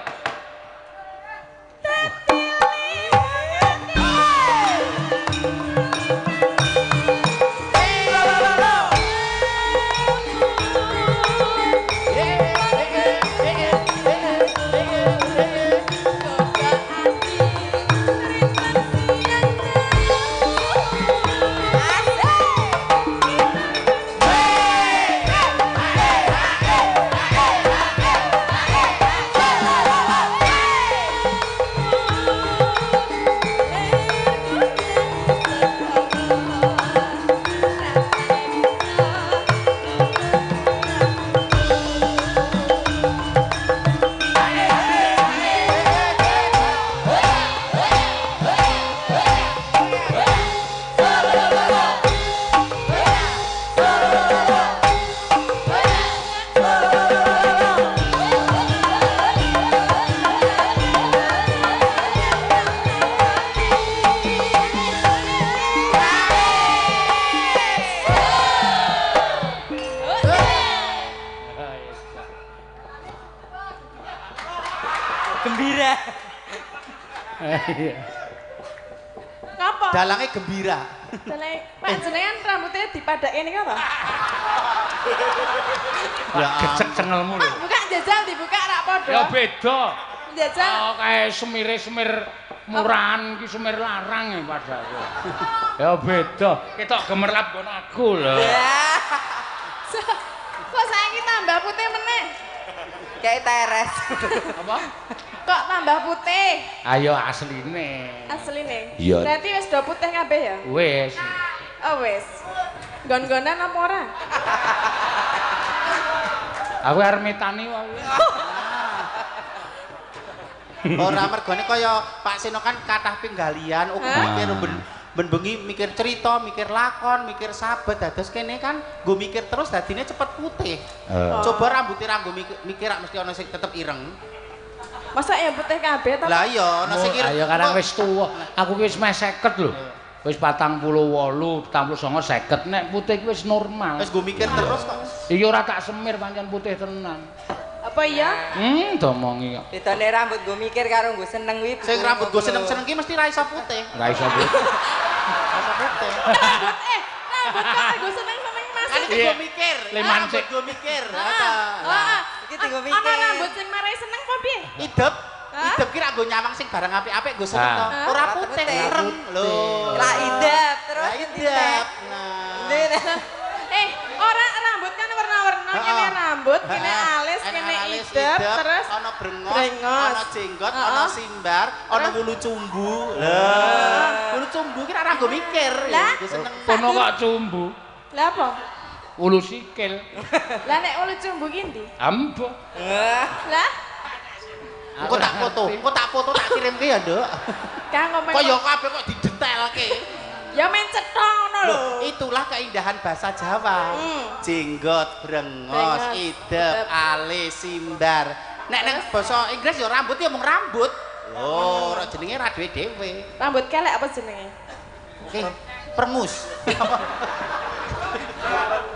Gembira. Ngapa? Dalange gembira. Dalange Pak jenengan rambutnya dipadake niki apa? Ya gecek cengelmu lho. Buka jajal dibuka rak padha. Ya beda. Jajal. Oh, kayak semir murahan iki semir larang ya padahal. Ya beda. Ketok gemerlap nggon aku lho. Ya. Kok saiki tambah putih meneh? Kayak teres. Apa? Kok tambah putih? Ayo asline. Asline. Iya. Berarti wis do putih kabeh ya? Wis. Oh wis. Gon-gonan apa ora? Aku arep mitani wae. Ora mergone kaya Pak Seno kan kathah pinggalian, mikir ben bengi mikir cerita, mikir lakon, mikir sahabat. Dados kene kan nggo mikir terus dadine cepet putih. Coba rambutnya ra nggo mikir rak mesti ana sing tetep ireng. Masa ya putih kabeh ta? Lah iya ana sing ireng. Ayo karang wis tuwa. Aku wis meh 50 lho. Wis 48, 49, 50 nek putih ki wis normal. Wis nggo mikir terus kok. Iki ora tak semir pancen putih tenan. Apa iya? Domongi kok. Bedane rambut gue mikir karo gue seneng kuwi. Sing rambut gue seneng-seneng ki mesti ra iso putih. Ora iso putih. Ra iso putih. Rambut kok gue seneng-seneng Mas. Kan iki gue mikir. Leman Rambut sik. gue mikir. Heeh. Iki tinggo mikir. Ana rambut sing marai seneng apa piye? Idep. Idep ki ra nggo nyawang sing barang apik-apik gue seneng to. Ora putih ireng lho. Lah idep terus Lah idep. Nah. Ora rambut kan warna-warna, kene rambut, kene alis, kene idep, terus ana brengos, brengos. ana jenggot, ana simbar, ana wulu cumbu. Lah, wulu cumbu ki ora nggo mikir. Lah? Gue seneng. Kono kok cumbu. Lah apa? Ulu sikil. Lah nek ulu cumbu ki ndi? Ambo. Lah, Engko tak foto, tak kirimke ya, Nduk. Kang ngomong. Kok ya kabeh kok didetailke. Ya men cetha ngono lho. Itulah keindahan bahasa Jawa. Jenggot, brengos, Brengos, idep, alis, simbar. Nek nang basa Inggris ya rambut ya mung rambut. Lho, ora jenenge ra dhewe-dhewe. Rambut kelek apa jenenge? Oke, perengus.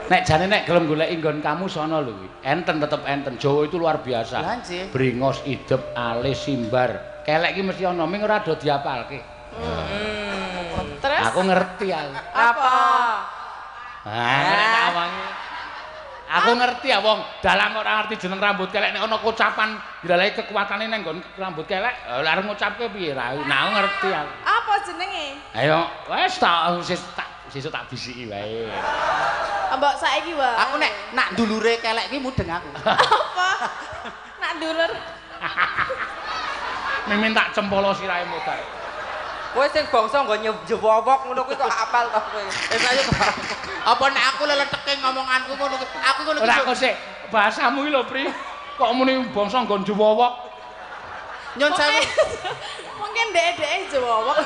Nek jane nek gelem goleki nggon kamu sono lho kuwi. Enten tetep enten. Jawa itu luar biasa. Lah nggih. Bringos, idep, alis, simbar. Kelek ki mesti ana ming ora do diapalke. Terus Aku ngerti aku. apa? Nek tak omongi. Aku ngerti ya wong dalang ora ngerti jeneng rambut kelek nek ana kocapan dilalahi kekuatane nang nggon rambut kelek lha arep ngucapke piye ra. Nah aku ngerti aku. Apa jenenge? Ayo wis sesuk tak bisiki wae. Mbok saiki wae. Aku nek nak ndulure kelek ki mudeng aku. apa? Nak dulur. Mimin tak cempolo sirahe modar. Kowe sing bangsa nggo njewowok ngono kuwi kok apal to kowe. Ayo apa nek aku leleteke ngomonganku ngono ki. Aku ngono ki. Ora kok sik bahasamu iki lho, Pri. Kok muni bangsa nggon jewowok. Nyon sewu. Mungkin dek-dek jawab.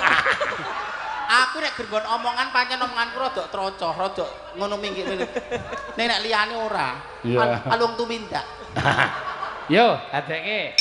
Aku nek gergon omongan pancen omonganku rada trocoh, rada ngono minggir-minggir. Nek liyane ora. Iya. Alung tumindak. Yo, adeke.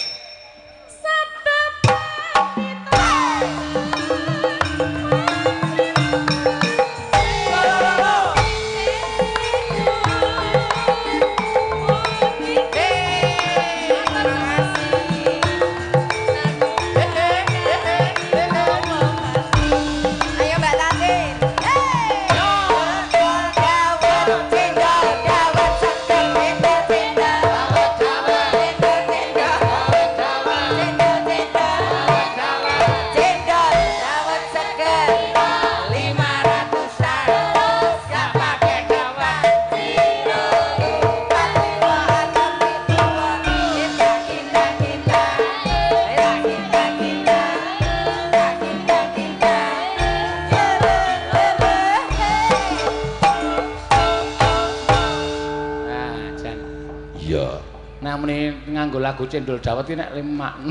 Nganggo lagu Cendol Dawet iki nek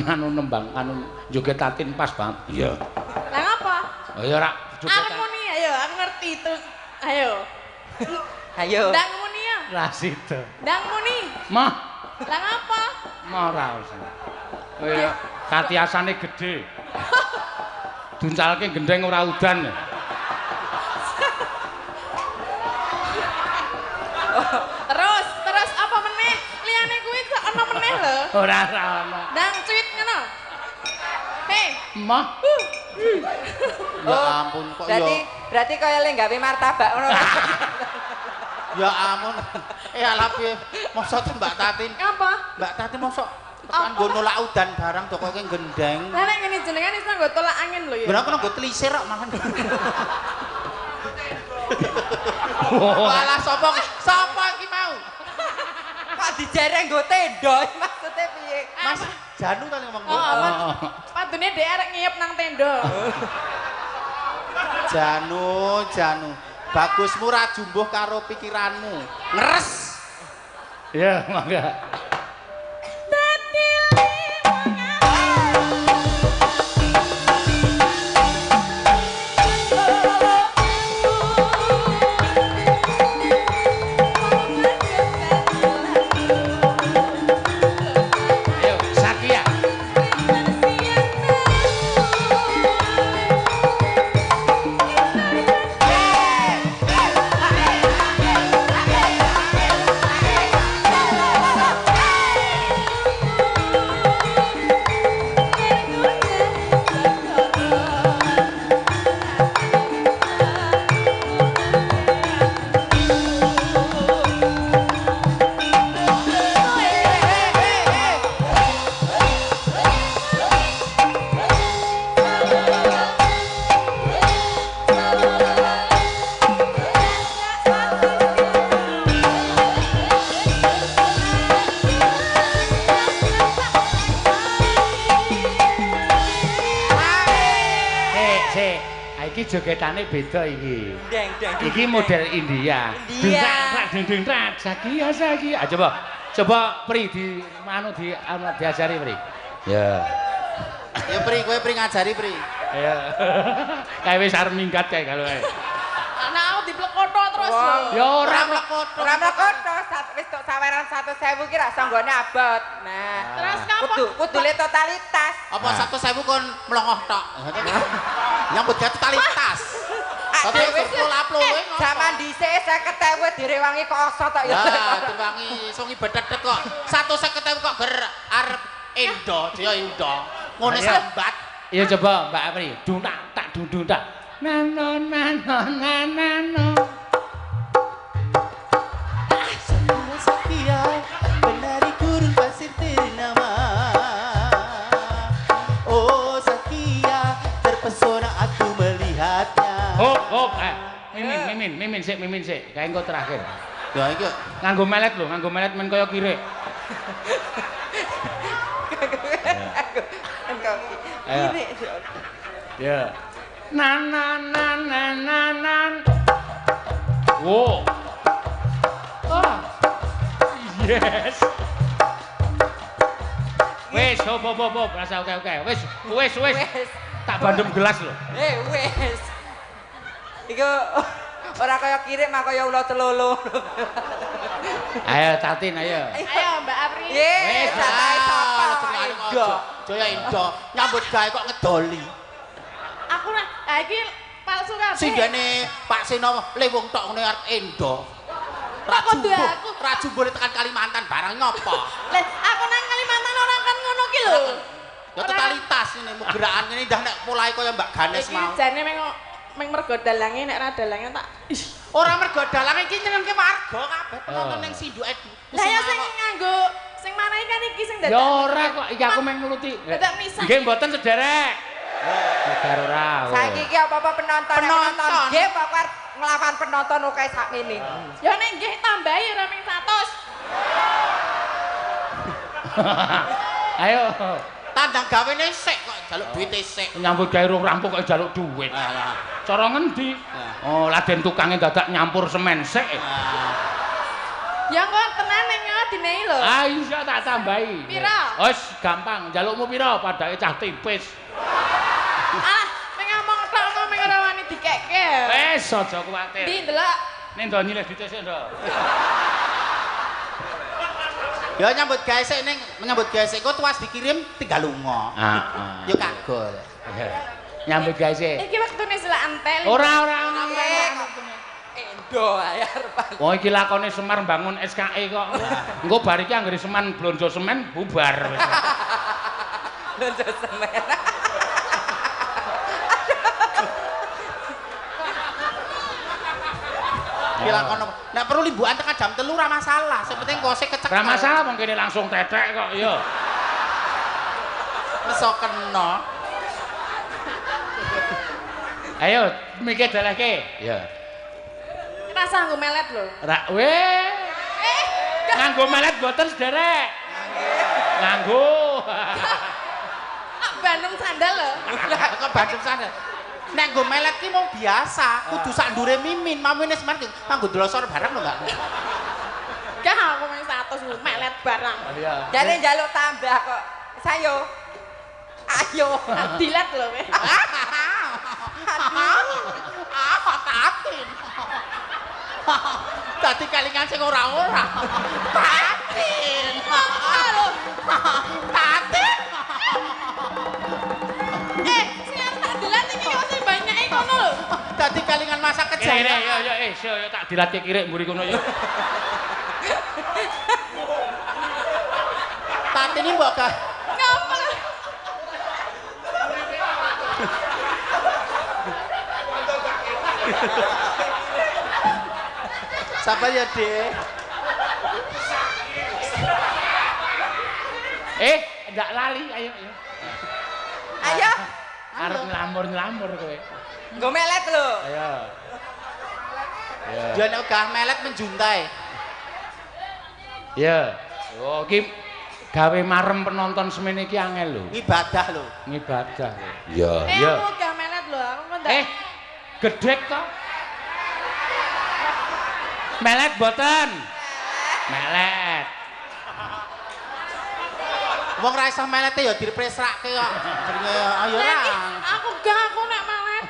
anu nembang anu joget-atin pas banget. Iya. Lah ngapa? Oh ya ora harmoni ayo, aku ngerti itu. Ayo. Ayo. Ndang muni ya. Lah situ. Ndang muni. Mah. Lah ngapa? Mah ora usah. Kaya katiasane gedhe. Duncalke gendeng ora udan. Terus apa meneh? Liyane kuwi kok ana meneh lho. Ora ana. Ndang cuit ngono. Hei. Mah. Ya ampun kok Berarti kaya le gawe martabak ngono. Ya ampun. Alah piye? Mosok Mbak Tatin. Apa? Mbak Tatin mosok tekan nggo nolak udan barang dokoke gendeng. Lah nek ngene jenengan iso nggo tolak angin lho ya. Bener kok nggo telisir kok malah. Walah sapa iki mau? Kok dijereng nggo tenda maksudnya piye? Mas Janu kan ngomong. Oh, padune dhek arek ngiyep nang tenda. Janu. Bagusmu ra jumbuh karo pikiranmu. Ngeres. Ya, mangga. Jogetane beda iki. Iki model India. Deng trak Zakia. Coba Pri di anu diajari Pri. Ya. Ya Pri, kowe Pri ngajari Pri. Ya. Kae wis arep minggat kae kalau kae. Anak aku diplekoto terus lho. Ya ora mlekoto. Wis tok saweran 100.000 ki ra sanggone abot. Nah, terus ngapa? Kudune totalitas. Apa 100.000 kon mlongoh tok. Yang butuh totalitas. Tapi surplus zaman dhisik 50.000 direwangi kok oso tok ya. Lah, direwangi sungi betetet kok. 150.000 kok ger arep endo, dia endo. Ngene sambat. Ya coba Mbak Apri, tak dudung tak. Nano. Sakia, penari gurun pasir ternama. Oh Sakia, terpesona aku melihatnya. Hop, mimin sik. Kae engko terakhir. Ya iki nganggo melet men kaya kirek. Kirek. Ya. Nan. Wow. Ah. Yes. Wis, hop. Rasa oke. Wis. Wis. Tak bandem gelas lho. Wis. Iku ora kaya kirik mak kaya ula telolo. Ayo Tatin ayo. Ayo Mbak Apri. Wis, jatahe sapa? Indo. Jaya Indo nyambut gawe kok ngedoli. Aku lah iki palsu kabeh. Singgane Pak Seno lewung tok ngene arep Indo. Kok kudu aku? Raju boleh tekan Kalimantan barang ngopo? Lah aku nang Kalimantan ora kan ngono ki lho. Ya totalitas ini mau gerakan ini dah nek mulai kaya Mbak Ganes mau. Iki jane meng mergo dalange nek ra dalange tak Ora mergo dalang iki nyenengke warga kabeh penonton ning Sindu Edu. Lah ya sing nganggo sing marahi kan iki sing dadak. Ya ora kok iki aku meng nuluti. Dadak misah. Nggih mboten sederek. Negara ora. Saiki iki apa-apa penonton nggih pokok nglawan penonton oke sakmene. Ya nek nggih tambahi ora ming 100. Ayo. Tandang gawene sik kok jaluk duit sik. Nyambut gawe rung rampung kok jaluk duit. Cara ngendi? Oh, laden tukange dadak nyampur semen sik. Ya kok tenane ya dinehi lho. Ah iya tak tambahi. Pira? Wis gampang, njalukmu pira padake cah tipis. Ah, meng ngomong tok kok meng ora wani dikekke. Wis aja kuwatir. Ndi ndelok. Ning ndo nyilih ditisik ndo. Ya nyambut gawe sik ning menyambut gawe sik kok tuas dikirim tinggal lunga. Heeh. Yo kagol. Nyambut gawe sik. Iki wektune selak antel. Ora. Endo ae arepan. Oh iki lakone Semar bangun SKE kok. Engko bar iki anggere semen blonjo semen bubar wis. Blonjo semen. Gila kono. Nek perlu limbukan tekan jam 3 ora masalah. Sing penting kose kecekel. Ora masalah mong kene langsung tetek kok ya. Wis kena. Ayo mikir daleke. Ya. Rasa nggo melet lho. Ra nganggo melet boten sederek. Nganggo. Bandung sandal lho. Kok Bandung sana. Nek nggo melet ki mau biasa, kudu sak ndure mimin, mamine semen nganggo dlosor barang lho, Mbak. Gak aku meng 100 lho melet barang. Iya. Jane njaluk tambah kok. Sayo. Ayo. Dilat lho kowe. Tatin. Dadi kelingan sing ora-ora. Tatin. Tatin. Sing tak dilat iki kok sing banyake kono lho. Dadi kelingan masa kejayaan. Ya tak dilatke kirik mburi kono ya. Tatin iki mbok gak Ngapa lho? Siapa ya, Dek? Ndak lali ayo. Ayo. Arep nglamur kowe. Nggo melet lho. Ayo. Ya. Dia nek gah melet menjuntai. Ya. Oh iki gawe marem penonton semene iki angel lho. Ibadah lho. Ngibadah. Ya. Aku gak melet lho, aku kok ndak. Gedhek to? Melet boten? Melet. Wong ra iso melete ya dipresrake kok. Jenenge ayo ra. Aku aku nek melet.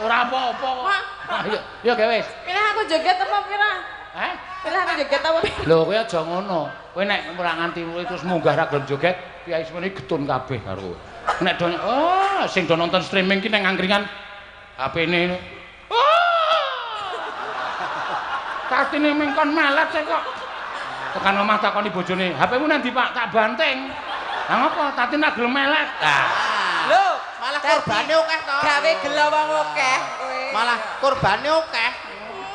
Ora apa-apa kok. Ayo, yo gawe wis. Pilih aku joget apa pira? Hah? Pilih aku joget apa pira? Lho kowe aja ngono. Kowe nek ora nganti terus munggah ra gelem joget, kiai semene getun kabeh karo kowe. Nek do sing do nonton streaming ki nang angkringan HP-ne. Katine mengkon melet kok. Tekan omah takoni bojone, "HP-mu nang ndi, Pak?" Tak banting. Lah ngopo? Tatin ra gelem melet. Lho, Malah korbane akeh to. gawe gelo wong akeh kowe. Malah korbane akeh.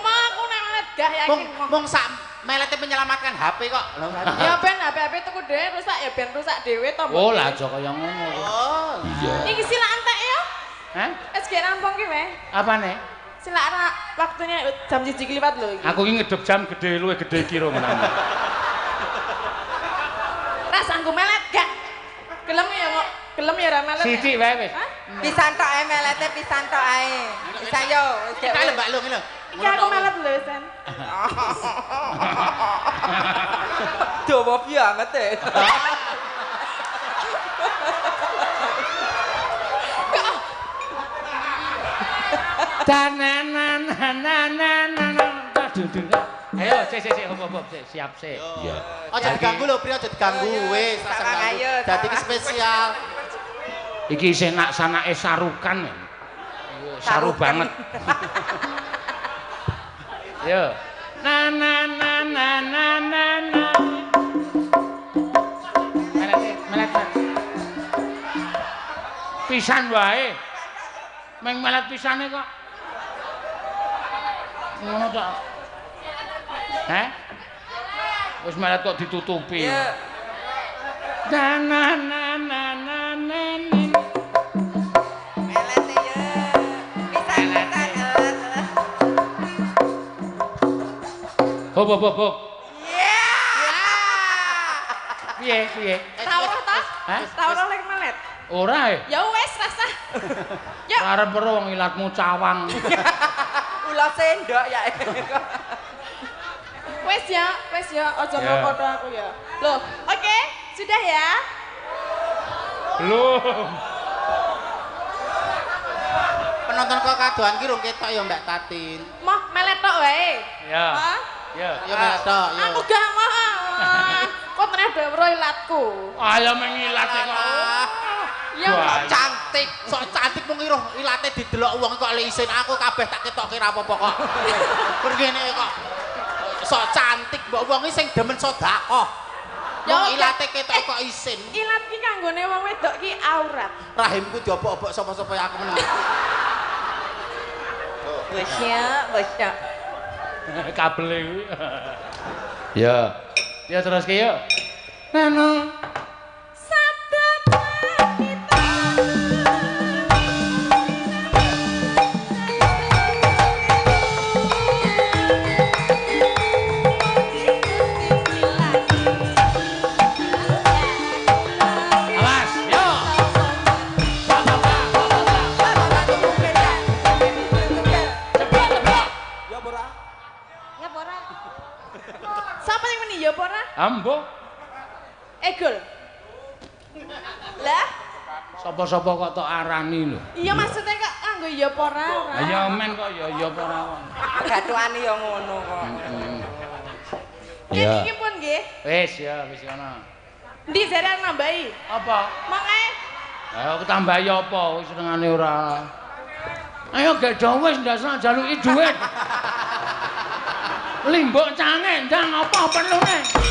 Ma aku nek melet gah yakin. Mung sak melete menyelamatkan HP kok. Ya ben HP tuku dhewe rusak ya ben rusak dhewe to. Oh, lah aja kaya ngono. Oh. Iya. Iki silak entek ya. Hah? Wis ge rampung ki weh. Apane? Silak ra waktunya jam 1 kliwat lho iki. Aku ki ngedep jam gede luwih gede kira menawa. Ra sanggo melet gak. Gelem ya ra melet. Sithik wae wis. Hah? Pisan tok ae melete pisan tok ae. Bisa yo. Kita lho Mbak Lung lho. Iki aku melet lho, Sen. Dawa banget e. Ayo, sik, hop, siap sik. Iya. Aja diganggu lho, Pri, aja diganggu. Wis, rasa ganggu. Dadi iki spesial. Iki sanak-sanake sarukan. Saru banget. Yo. Na. Melet. Pisan wae. Meng melet pisane kok. Ngono ta. Heh? Wis melet kok ditutupi. Iya. Na. Melet ya. Pisan. Hop. Iya. Piye? Tau ta? Hah? Tau lek melet. Ora e. Ya wis rasa. Yuk. Arep ero wong ilatmu cawang. Ulah sendok ya. Wes ya, aja Ya. ngono aku ya. Loh, oke, sudah ya. Belum. Penonton kok kadoan ki rung ketok ya Mbak Tatin. Moh melet tok wae. Ya. Hah? Ya. Ya metok ya. Aku gak mau. Kok ternyata bro ilatku. Ayo mengilat kok. Ya Wah. Sok cantik mung iruh ilate didelok wong kok le isin aku kabeh tak ketokke ra apa-apa kok. Pergene kok. Sok cantik mbok wong sing demen sedekah. Ya, Wong ilate ketok kok isin. Ilat ki kanggone wong wedok ki aurat. Rahimku diobok-obok sapa-sapa aku meneng. Wis ya. Kabele kuwi. Ya. Ya terus ki yuk. Nano. Awas, yo. Ya pora. Sapa yang meni ya pora? Ambo. Egol. Lah, Sapa-sapa kok tok arani lho. iya maksudnya kok nganggo ya pora ora? Lah ya men kok ya apa ora kok. Gatuane ya ngono kok. Nggih iki pun nggih. Wis ngono. Ndi jare nambahi? Apa? Mangke Ayo aku tambahi apa wis senengane ora. Ayo gak do wis ndasno jaluki dhuwit. Limbuk cange ndang apa perlune?